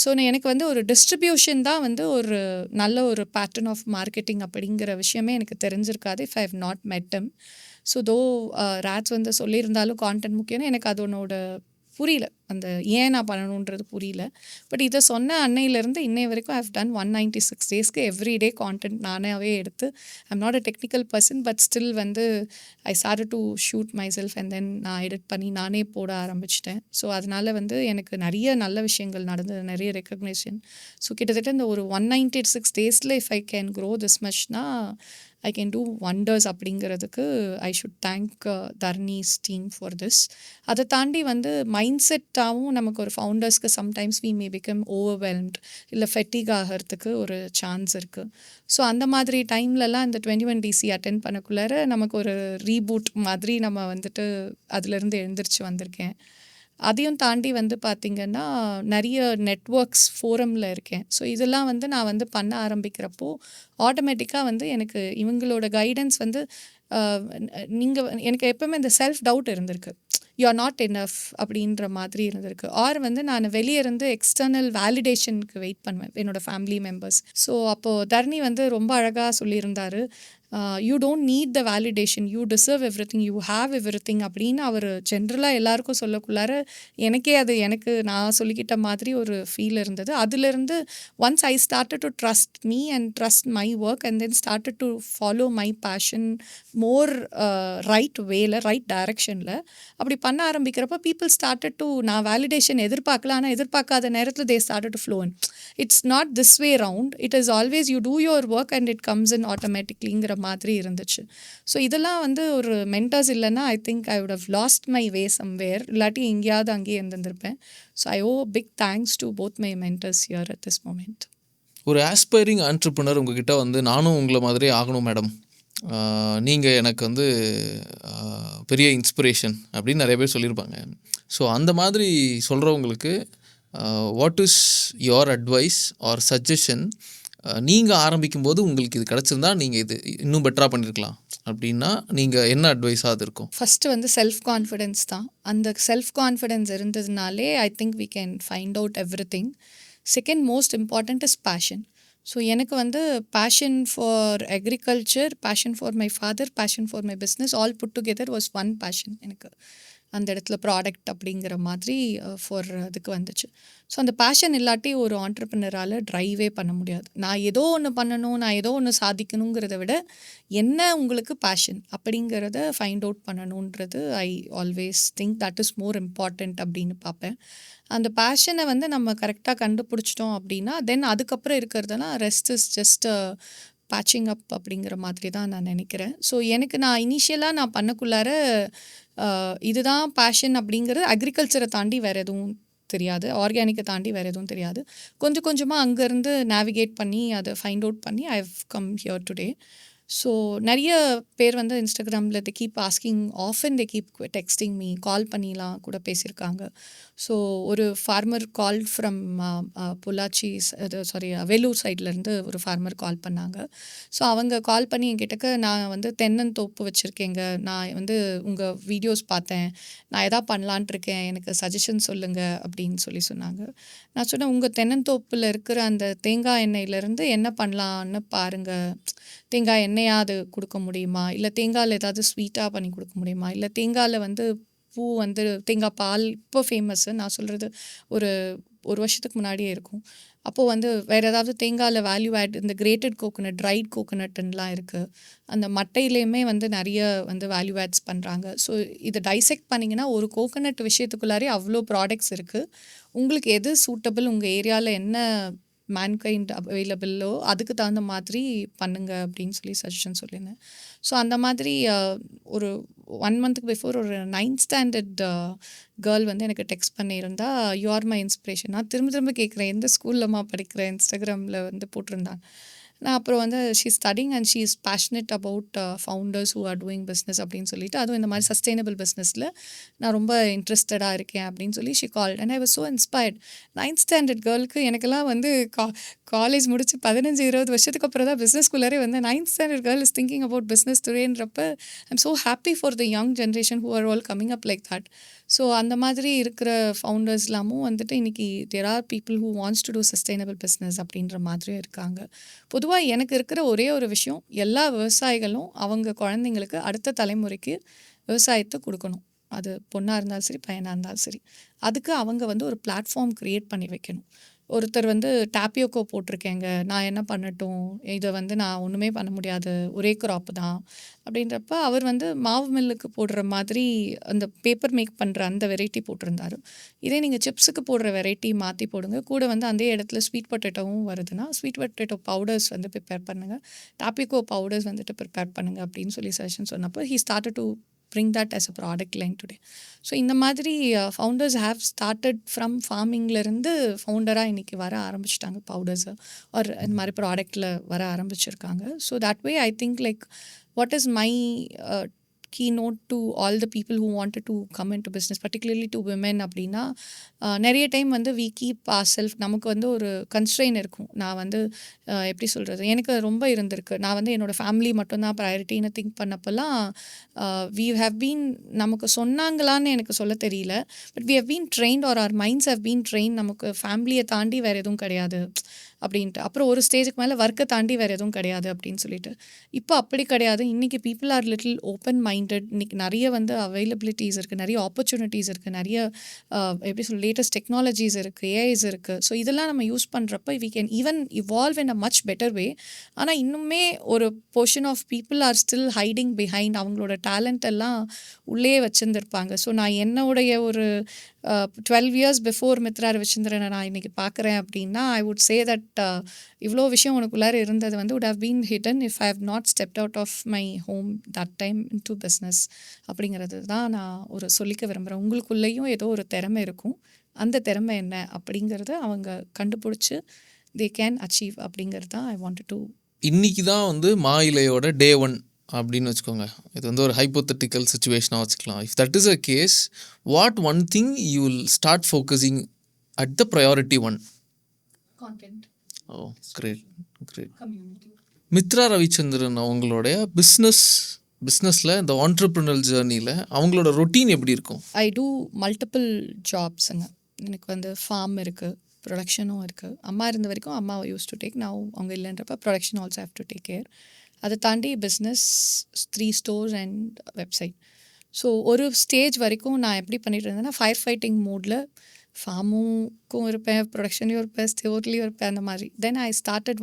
ஸோ எனக்கு வந்து ஒரு டிஸ்ட்ரிபியூஷன் தான் வந்து ஒரு நல்ல ஒரு பேட்டர்ன் ஆஃப் மார்க்கெட்டிங் அப்படிங்கிற விஷயமே எனக்கு தெரிஞ்சிருக்காது if I have not met him. So though ராட்ஸ் வந்து சொல்லியிருந்தாலும் கான்டென்ட் முக்கியம்னு எனக்கு அதனோட புரியல. அந்த ஏன் நான் பண்ணணுன்றது புரியல. பட் இத சொன்ன அன்னையிலேருந்து இன்னைய வரைக்கும் ஐ ஹவ் டன் 196 டேஸ்க்கு எவ்ரிடே கான்டென்ட் நானாவே எடுத்து I'm not a technical person but still வந்து I started to shoot myself and then நான் எடிட் பண்ணி நானே போட ஆரம்பிச்சிட்டேன். ஸோ அதனால வந்து எனக்கு நிறைய நல்ல விஷயங்கள் நடந்தது, நிறைய ரெக்கக்னேஷன். ஸோ கிட்டத்தட்ட இந்த ஒரு 196 டேஸில் if I can grow this மச்னா ஐ கேன் டூ வண்டர்ஸ் அப்படிங்கிறதுக்கு I should thank Dharani's team for this. அதை தாண்டி வந்து மைண்ட் செட்டாகவும் நமக்கு ஒரு ஃபவுண்டர்ஸ்க்கு sometimes we may become overwhelmed இல்லை ஃபெட்டிக் ஆகிறதுக்கு ஒரு சான்ஸ் இருக்குது. ஸோ அந்த மாதிரி டைம்லலாம் இந்த 21 DC அட்டென்ட் பண்ணக்குள்ளார நமக்கு ஒரு ரீபூட் மாதிரி நம்ம வந்துட்டு அதுலேருந்து எழுந்திரிச்சு வந்திருக்கேன். அதையும் தாண்டி வந்து பார்த்திங்கன்னா நிறைய நெட்வொர்க்ஸ் ஃபோரமில் இருக்கேன். ஸோ இதெல்லாம் வந்து நான் வந்து பண்ண ஆரம்பிக்கிறப்போ ஆட்டோமேட்டிக்காக வந்து எனக்கு இவங்களோட கைடன்ஸ் வந்து நீங்கள் எனக்கு எப்போவுமே இந்த செல்ஃப் டவுட் இருந்திருக்கு. யூ ஆர் நாட் எனஃப் அப்படின்ற மாதிரி இருந்திருக்கு. ஆர் வந்து நான் வெளியே இருந்து எக்ஸ்டர்னல் வேலிடேஷனுக்கு வெயிட் பண்ணுவேன் என்னோடய ஃபேமிலி மெம்பர்ஸ். ஸோ அப்போது தர்னி வந்து ரொம்ப அழகாக சொல்லியிருந்தார், you don't need the validation, you deserve every thing, you have every thing அப்படின்னு அவர் ஜென்ரலாக எல்லாருக்கும் சொல்லக்குள்ளார எனக்கே அது எனக்கு நான் சொல்லிக்கிட்ட மாதிரி ஒரு ஃபீல் இருந்தது. அதுலேருந்து once I started to trust me and trust my work and then started to follow my passion more right வேல ரைட் டைரக்ஷனில் அப்படி பண்ண ஆரம்பிக்கிறப்ப பீப்புள் ஸ்டார்டட் டு நான் வேலிடேஷன் எதிர்பார்க்கல, ஆனால் எதிர்பார்க்காத நேரத்தில் they started to flow in. It's not this way round, it is always you do your work and it comes in ஆட்டோமேட்டிக்லிங்கிற மாதிரி இருந்துச்சு. ஸோ இதெல்லாம் வந்து ஒரு மென்டர்ஸ் இல்லைன்னா I think I would have lost my way somewhere, இல்லாட்டி எங்கேயாவது அங்கேயே இருந்திருப்பேன். So I owe big thanks to both my mentors here at this moment. ஒரு ஆஸ்பைரிங் ஆண்டர்ப்ரனர் உங்ககிட்ட வந்து நானும் உங்களை மாதிரி ஆகணும் மேடம், நீங்கள் எனக்கு வந்து பெரிய இன்ஸ்பிரேஷன் அப்படின்னு நிறைய பேர் சொல்லியிருப்பாங்க. ஸோ அந்த மாதிரி சொல்கிறவங்களுக்கு what is your advice or suggestion? நீங்கள் ஆரம்பிக்கும்போது உங்களுக்கு இது கிடச்சிருந்தா நீங்கள் இது இன்னும் பெட்டராக பண்ணியிருக்கலாம் அப்படின்னா நீங்கள் என்ன அட்வைஸாக அது இருக்கும்? ஃபஸ்ட்டு வந்து செல்ஃப் கான்ஃபிடென்ஸ் தான். அந்த செல்ஃப் கான்ஃபிடென்ஸ் இருந்ததுனாலே I think we can find out everything. Second most important is passion. So எனக்கு வந்து passion for agriculture, passion for my father, passion for my business all put together was one passion. எனக்கு அந்த இடத்துல product அப்படிங்கிற மாதிரி for இதுக்கு வந்துச்சு. So அந்த பேஷன் இல்லாட்டி ஒரு ஆண்டர்ப்ரனரால் ட்ரைவே பண்ண முடியாது. நான் ஏதோ ஒன்று பண்ணணும், நான் ஏதோ ஒன்று சாதிக்கணுங்கிறத விட என்ன உங்களுக்கு பேஷன் அப்படிங்கிறத ஃபைண்ட் அவுட் பண்ணணுன்றது I always think that is more important அப்படின்னு பார்ப்பேன். அந்த பேஷனை வந்து நம்ம கரெக்டாக கண்டுபிடிச்சிட்டோம் அப்படின்னா தென் அதுக்கப்புறம் இருக்கிறதெல்லாம் ரெஸ்ட் இஸ் ஜஸ்ட் பேட்சிங் அப் அப்படிங்கிற மாதிரி தான் நான் நினைக்கிறேன். ஸோ எனக்கு நான் இனிஷியலாக நான் பண்ணக்குள்ளார இதுதான் பேஷன் அப்படிங்கிறது அக்ரிகல்ச்சரை தாண்டி வேறு எதுவும் தெரியாது, ஆர்கானிக்கை தாண்டி வேறு எதுவும் தெரியாது. கொஞ்சம் கொஞ்சமாக அங்கேருந்து நேவிகேட் பண்ணி அதை ஃபைண்ட் அவுட் பண்ணி I have come here today. So நிறைய பேர் வந்து இன்ஸ்டாகிராமில் they keep asking often, they keep texting me, call பண்ணிலாம் கூட பேசியிருக்காங்க. ஸோ ஒரு farmer call from Pollachi Vellore சைட்லேருந்து ஒரு ஃபார்மர் கால் பண்ணாங்க. ஸோ அவங்க கால் பண்ணி என்கிட்டக்க நான் வந்து தென்னந்தோப்பு வச்சுருக்கேங்க, நான் வந்து உங்கள் வீடியோஸ் பார்த்தேன், நான் எதா பண்ணலான்ட்டு இருக்கேன், எனக்கு சஜஷன் சொல்லுங்கள் அப்படின்னு சொன்னாங்க. நான் சொன்னேன், உங்கள் தென்னந்தோப்பில் இருக்கிற அந்த தேங்காய் எண்ணெயிலேருந்து என்ன பண்ணலான்னு பாருங்கள். தேங்காய் எண்ணெயாவது கொடுக்க முடியுமா, இல்லை தேங்காயில் ஏதாவது ஸ்வீட்டாக பண்ணி கொடுக்க முடியுமா, இல்லை தேங்காயில் வந்து பூ வந்து தேங்காய் பால் இப்போ ஃபேமஸ்ஸு, நான் சொல்கிறது ஒரு வருஷத்துக்கு முன்னாடியே இருக்கும். அப்போது வந்து வேறு ஏதாவது தேங்காயில் வேல்யூ ஆட், இந்த கிரேட்டட் கோகோனட், ட்ரைட் கோகோனட்லாம் இருக்குது, அந்த மட்டையிலையுமே வந்து நிறைய வந்து வேல்யூ ஆட்ஸ் பண்ணுறாங்க. ஸோ இதை டைசெக்ட் பண்ணிங்கன்னா ஒரு கோகோனட் விஷயத்துக்குள்ளாரே அவ்வளோ ப்ராடக்ட்ஸ் இருக்குது. உங்களுக்கு எது சூட்டபிள், உங்கள் ஏரியாவில் என்ன மேன்கைண்ட் அவைலபிளோ அதுக்கு தகுந்த மாதிரி பண்ணுங்க அப்படின்னு சஜஷன் சொல்லியிருந்தேன். ஸோ அந்த மாதிரி ஒரு 1 மந்த்துக்கு பிஃபோர் ஒரு 9th ஸ்டாண்டர்ட் கேர்ள் வந்து எனக்கு டெக்ஸ்ட் பண்ணியிருந்தா, யூ ஆர் மை இன்ஸ்பிரேஷன். நான் திரும்ப கேட்குறேன், எந்த ஸ்கூல்லம்மா படிக்கிறேன், இன்ஸ்டாகிராமில் வந்து போட்டிருந்தாங்க. நான் அப்புறம் வந்து she studying and she is passionate about founders who are doing business அப்படின்னு சொல்லிட்டு, அதுவும் இந்த மாதிரி சஸ்டைனபிள் பிஸ்னஸில் நான் ரொம்ப இன்ட்ரெஸ்டடாக இருக்கேன் அப்படின்னு சொல்லி she called and I was so inspired. 9th standard கேர்ளுக்கு எனக்கெல்லாம் வந்து காலேஜ் முடிச்சு 15-20 வருஷத்துக்கு அப்புறம் தான் பிஸ்னஸ்குள்ளாரே வந்து 9th standard girl is thinking about business டுடேன்றப்ப I'm so happy for the young generation who are all coming up like that. So அந்த மாதிரி இருக்கிற ஃபவுண்டர்ஸ்லாமும் வந்துட்டு இன்றைக்கி there are people who wants to do sustainable business அப்படின்ற மாதிரியும் இருக்காங்க. பொதுவாக எனக்கு இருக்கிற ஒரே ஒரு விஷயம், எல்லா விவசாயிகளும் அவங்க குழந்தைங்களுக்கு அடுத்த தலைமுறைக்கு விவசாயத்தை கொடுக்கணும். அது பொண்ணா இருந்தாலும் சரி, பையனா இருந்தாலும் சரி. அதுக்கு அவங்க வந்து ஒரு பிளாட்ஃபார்ம் கிரியேட் பண்ணி வைக்கணும். ஒருத்தர் வந்து டாப்பியோக்கோ போட்டிருக்கேங்க, நான் என்ன பண்ணட்டும்? இத வந்து நான் ஒண்ணுமே பண்ண முடியாது. ஒரே கிராப் தான். அப்படின்றப்ப அவர் வந்து மாவு மில்லுக்கு போடுற மாதிரி அந்த பேப்பர் மேக் பண்ற அந்த வெரைட்டி போட்டிருந்தாரு. இதே நீங்க சிப்ஸுக்கு போடுற வெரைட்டி மாத்தி போடுங்க. கூட வந்து அதே இடத்துல ஸ்வீட் பொட்டேட்டோவும் வருதுன்னா, ஸ்வீட் பொட்டேட்டோ பவுடர்ஸ் வந்து ப்ரிப்பேர் பண்ணுங்க. டாப்பியோக்கோ பவுடர்ஸ் வந்துட்டு ப்ரிப்பேர் பண்ணுங்க அப்படின்னு சொல்லி சஜஷன் சொன்னப்போ, he started to bring that as a product line today. So இந்த மாதிரி ஃபவுண்டர்ஸ் ஹேவ் ஸ்டார்ட்டட் ஃப்ரம் ஃபார்மிங்லேருந்து ஃபவுண்டரா இன்னைக்கு வர ஆரம்பிச்சுட்டாங்க பவுடர்ஸை ஆர் இந்த மாதிரி ப்ராடக்டில் வர ஆரம்பிச்சிருக்காங்க. So that way I think like what is my keynote to all the people who wanted to come into business, particularly to women அப்படின்னா நிறைய டைம் வந்து we keep ourselves, நமக்கு வந்து ஒரு கன்ஸ்ட்ரெயின் இருக்கும். நான் வந்து எப்படி சொல்கிறது, எனக்கு ரொம்ப இருந்திருக்கு. நான் வந்து என்னோடய ஃபேமிலி மட்டும்தான் ப்ரையாரிட்டின்னு திங்க் பண்ணப்போல்லாம் we have been, நமக்கு சொன்னாங்களான்னு எனக்கு சொல்ல தெரியல, but we have been trained or our minds have been trained, நமக்கு ஃபேமிலியை தாண்டி வேறு எதுவும் கிடையாது அப்படின்ட்டு. அப்புறம் ஒரு ஸ்டேஜுக்கு மேலே ஒர்க்கை தாண்டி வேறு எதுவும் கிடையாது அப்படின்னு சொல்லிட்டு. இப்போ அப்படி கிடையாது. இன்றைக்கி people are little open minded. இன்றைக்கி நிறைய வந்து அவைலபிலிட்டிஸ் இருக்குது, நிறைய ஆப்பர்ச்சுனிட்டிஸ் இருக்குது, நிறைய எப்படி சொல்ல லேட்டஸ்ட் டெக்னாலஜிஸ் இருக்குது, ஏஐஸ் இருக்குது. ஸோ இதெல்லாம் நம்ம யூஸ் பண்ணுறப்ப we can even evolve in a much better way. ஆனால் இன்னுமே ஒரு portion of people are still hiding behind, அவங்களோட டேலண்ட் எல்லாம் உள்ளே வச்சுருந்துருப்பாங்க. ஸோ நான் என்னுடைய ஒரு 12 years பிஃபோர் மித்ரா ரவிச்சந்திரனை நான் இன்றைக்கி பார்க்குறேன் அப்படின்னா, ஐ வுட் சே தட் இவ்வளோ விஷயம் உனக்குள்ளார இருந்தது வந்து would have been hidden if I have not stepped out of my home that time into business அப்படிங்கிறது தான் நான் ஒரு சொல்லிக்க விரும்புகிறேன். உங்களுக்குள்ளேயும் ஏதோ ஒரு திறமை இருக்கும். அந்த திறமை என்ன அப்படிங்கிறத அவங்க கண்டுபிடிச்சி they can achieve அப்படிங்கிறது தான் I wanted to. இன்னைக்கு தான் வந்து மா இலையோட டே 1 அப்படின்னு வச்சுக்கோங்க. இது வந்து ஒரு ஹைப்போத்தட்டிக்கல் சுச்சுவேஷனாக வச்சுக்கலாம். If that is a case, what one thing you will start focusing at the priority 1? Content. Oh, great great. Community. Mitra Ravichandran அவங்களுடைய பிஸ்னஸில் இந்த ஆண்டர்ப்ரினல் ஜேர்னியில் அவங்களோட ரொட்டீன் எப்படி இருக்கும்? ஐ டூ மல்டிபிள் ஜாப்ஸுங்க. எனக்கு வந்து ஃபார்ம் இருக்குது, ப்ரொடக்ஷனும் இருக்குது. அம்மா இருந்த வரைக்கும் அம்மா யூஸ் டு டேக், நான் அவங்க இல்லைன்றப்ப production also have to take care. அதை தாண்டி business, 3 stores and website. So ஒரு ஸ்டேஜ் வரைக்கும் நான் எப்படி பண்ணிட்டு இருந்தேன்னா, ஃபயர் ஃபைட்டிங் மோடில் ஃபார்முக்கும் இருப்பேன், ப்ரொடக்ஷன்லேயும் இருப்பேன், ஸ்டோர்லேயும் இருப்பேன், அந்த மாதிரி. தென்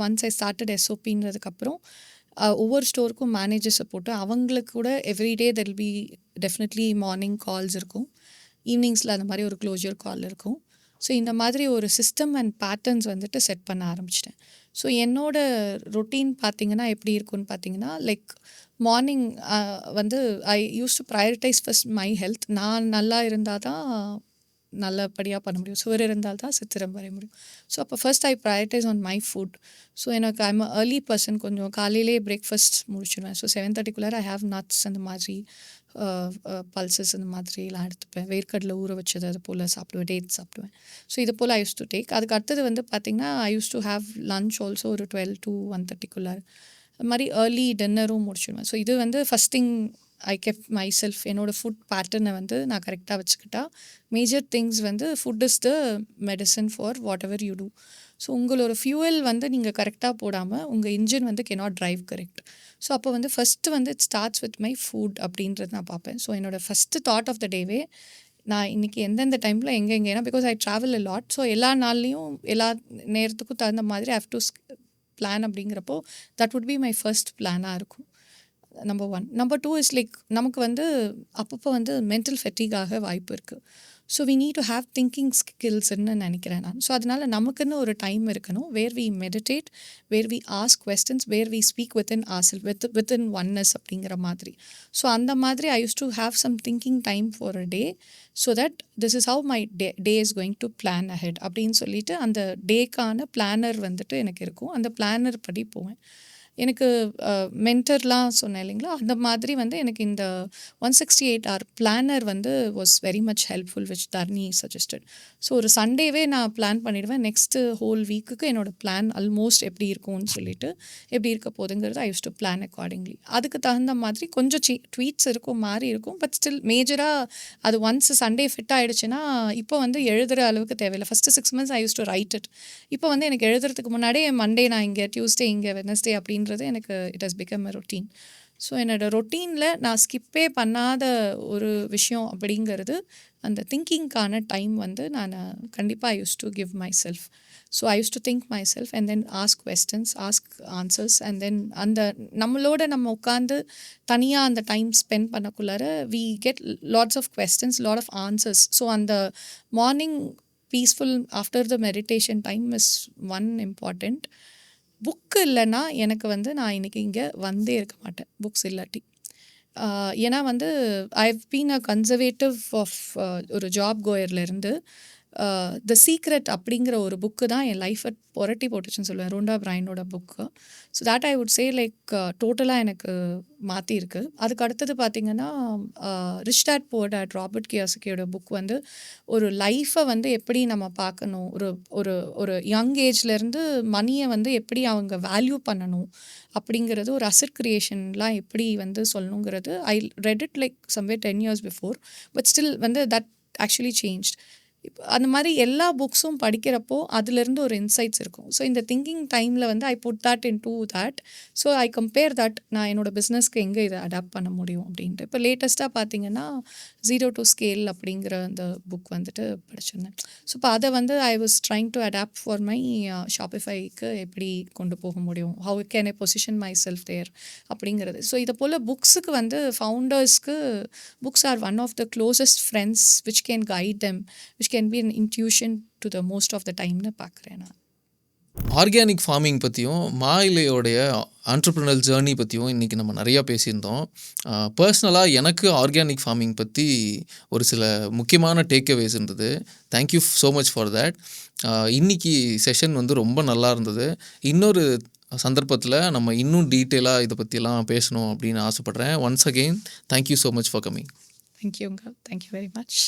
ஒன்ஸ் ஐ ஸ்டார்டட் எஸ்ஓபின்றதுக்கப்புறம் ஒவ்வொரு ஸ்டோருக்கும் மேனேஜர்ஸை போட்டு அவங்களுக்கு கூட everyday there will be definitely morning calls இருக்கும், ஈவினிங்ஸில் அந்த மாதிரி ஒரு க்ளோஜர் கால் இருக்கும். ஸோ இந்த மாதிரி ஒரு சிஸ்டம் அண்ட் பேட்டர்ன்ஸ் வந்துட்டு செட் பண்ண ஆரம்பிச்சிட்டேன். ஸோ என்னோட ரொட்டீன் பார்த்திங்கன்னா எப்படி இருக்குன்னு பார்த்தீங்கன்னா, லைக் மார்னிங் வந்து I use to prioritise first my health. நான் நல்லா இருந்தால் தான் நல்லபடியாக பண்ண முடியும், சுவர் இருந்தால் தான் சித்திரம் வரைய முடியும். ஸோ அப்போ first I prioritise on my food. So எனக்கு ஐம் அ ஏர்லி பர்சன், கொஞ்சம் காலையிலே பிரேக்ஃபாஸ்ட் முடிச்சிடுவேன். ஸோ 7:30 ஐ ஹாவ் நட்ஸ் அந்த மாதிரி, பல்சஸ் இந்த மாதிரிலாம் எடுத்துப்பேன். வேர்க்கடலை ஊற வச்சது அது போல் சாப்பிடுவேன், டேட் சாப்பிடுவேன். ஸோ இது போல் ஐ யூஸ் டு டேக். அதுக்கு அடுத்தது வந்து பார்த்திங்கன்னா, I use to have lunch also ஒரு 12 to 1:30 அது மாதிரி ஏர்லி டின்னரும் முடிச்சிடுவேன். ஸோ இது வந்து first thing I kept myself. என்னோடய ஃபுட் பேட்டர்னை வந்து நான் கரெக்டாக வச்சுக்கிட்டா, மேஜர் திங்ஸ் வந்து food is the medicine for whatever you do. So உங்களோட ஃபியூவல் வந்து நீங்கள் கரெக்டாக போடாமல் உங்கள் இன்ஜின் வந்து cannot drive கரெக்ட். ஸோ அப்போ வந்து ஃபஸ்ட்டு வந்து it starts with my foot அப்படின்றது நான் பார்ப்பேன். ஸோ என்னோடய ஃபஸ்ட்டு தாட் ஆஃப் த டேவே நான் இன்றைக்கி எந்தெந்த டைமில் எங்கே ஏன்னா because I travel a lot. So எல்லா நாள்லேயும் எல்லா நேரத்துக்கும் தகுந்த மாதிரி ஐ ஹவ் டு பிளான். அப்படிங்கிறப்போ that would be my first பிளானாக இருக்கும். நம்பர் 1. நம்பர் 2 இஸ் லைக் நமக்கு வந்து அப்பப்போ வந்து மென்டல் ஃபெட்டிகாக வாய்ப்பு இருக்குது. So we need to have thinking ஸ்கில்ஸ்ன்னு நினைக்கிறேன் நான். ஸோ அதனால் நமக்குன்னு ஒரு டைம் இருக்கணும், where we meditate, where we ask questions, where we speak within ourselves, within oneness அப்படிங்கிற மாதிரி. ஸோ அந்த மாதிரி I use to have some thinking time for a day, so that this is how my day is going to plan ahead அப்படின்னு சொல்லிட்டு அந்த டேக்கான planar வந்துட்டு எனக்கு இருக்கும். அந்த பிளானர் படி போவேன். எனக்கு மென்டர்லாம் சொன்னேன் இல்லைங்களா, அந்த மாதிரி வந்து எனக்கு இந்த 168 hour பிளானர் வந்து was very much helpful, which Dharani suggested. So ஒரு சண்டேவே நான் பிளான் பண்ணிவிடுவேன், நெக்ஸ்ட்டு ஹோல் வீக்குக்கு என்னோடய பிளான் ஆல்மோஸ்ட் எப்படி இருக்கும்னு சொல்லிட்டு, எப்படி இருக்க போகுதுங்கிறது ஐ யூஸ் டு பிளான் அக்கார்டிங்லி. அதுக்கு தகுந்த மாதிரி கொஞ்சம் ட்வீட்ஸ் இருக்கும், மாறி இருக்கும், பட் ஸ்டில் மேஜராக அது ஒன்ஸ் சண்டே ஃபிட் ஆகிடுச்சுன்னா இப்போ வந்து எழுதுகிற அளவுக்கு தேவையில்லை. First 6 months I use to right it. இப்போ வந்து எனக்கு எழுதுறதுக்கு முன்னாடியே மண்டே நான் இங்கே, டியூஸ்டே இங்கே, வெட்னஸ்டே அப்படின்றது எனக்கு it has become a routine. So என்னோடய ரொட்டீனில் நான் ஸ்கிப்பே பண்ணாத ஒரு விஷயம் அப்படிங்கிறது அந்த திங்கிங்க்கான டைம் வந்து நான் கண்டிப்பாக I use to give myself. So I use to think myself and then ask questions, ask answers and then அந்த நம்மளோட நம்ம உட்காந்து தனியாக அந்த டைம் ஸ்பெண்ட் பண்ணக்குள்ளார we get lots of questions, lot of answers. So அந்த morning peaceful after the meditation time is one important. Book இல்லைன்னா எனக்கு வந்து நான் இன்றைக்கி இங்கே வந்தே இருக்க மாட்டேன் புக்ஸ் இல்லாட்டி. ஏன்னா வந்து I've been a conservative of ஒரு ஜாப் கோயர்லேருந்து த சீக்ரெட் அப்படிங்கிற ஒரு புக்கு தான் என் லைஃப்பை புரட்டி போட்டுச்சுன்னு சொல்லுவேன். ரோண்டா பிரைனோட book. So that I would say like டோட்டலாக எனக்கு மாற்றிருக்கு. அதுக்கு அடுத்தது பார்த்திங்கன்னா rich dad poor dad Robert கியோசகியோட புக் வந்து ஒரு லைஃப்பை வந்து எப்படி நம்ம பார்க்கணும், ஒரு ஒரு ஒரு யங் ஏஜ்லேருந்து மணியை வந்து எப்படி அவங்க வேல்யூ பண்ணணும் அப்படிங்கிறது, ஒரு அசட் க்ரியேஷன்லாம் எப்படி வந்து சொல்லணுங்கிறது I read it like somewhere 10 years before. But still வந்து தட் ஆக்சுவலி சேஞ்ச்ட். இப்போ அந்த மாதிரி எல்லா புக்ஸும் படிக்கிறப்போ அதுலேருந்து ஒரு இன்சைட்ஸ் இருக்கும். ஸோ இந்த திங்கிங் டைமில் வந்து I put that into that. So I compare that நான் என்னோடய பிஸ்னஸ்க்கு எங்கே இதை அடாப்ட் பண்ண முடியும் அப்படின்ட்டு. இப்போ லேட்டஸ்ட்டாக பார்த்தீங்கன்னா 0 to Scale அப்படிங்கிற அந்த புக் வந்துட்டு படிச்சிருந்தேன். ஸோ இப்போ அதை வந்து I was trying to adapt for my ஷாப்பிஃபைக்கு எப்படி கொண்டு போக முடியும், how can I position myself there அப்படிங்கிறது. ஸோ இதை போல் புக்ஸுக்கு வந்து ஃபவுண்டர்ஸ்க்கு books are one of the closest friends which can guide them, which can be an intuition to the most of the time னு பார்க்குறேன் நான். ஆர்கானிக் ஃபார்மிங் பற்றியும் மாயிலையோடைய ஆண்டர்ப்ரனல் ஜேர்னி பற்றியும் இன்றைக்கி நம்ம நிறையா பேசியிருந்தோம். பர்சனலாக எனக்கு ஆர்கானிக் ஃபார்மிங் பற்றி ஒரு சில முக்கியமான டேக்அவேஸ் இருந்தது. Thank you so much for that. இன்றைக்கி செஷன் வந்து ரொம்ப நல்லா இருந்தது. இன்னொரு சந்தர்ப்பத்தில் நம்ம இன்னும் டீட்டெயிலாக இதை பற்றிலாம் பேசணும் அப்படின்னு ஆசைப்பட்றேன். Once again thank you so much for coming. தேங்க்யூங்க. Thank you very much.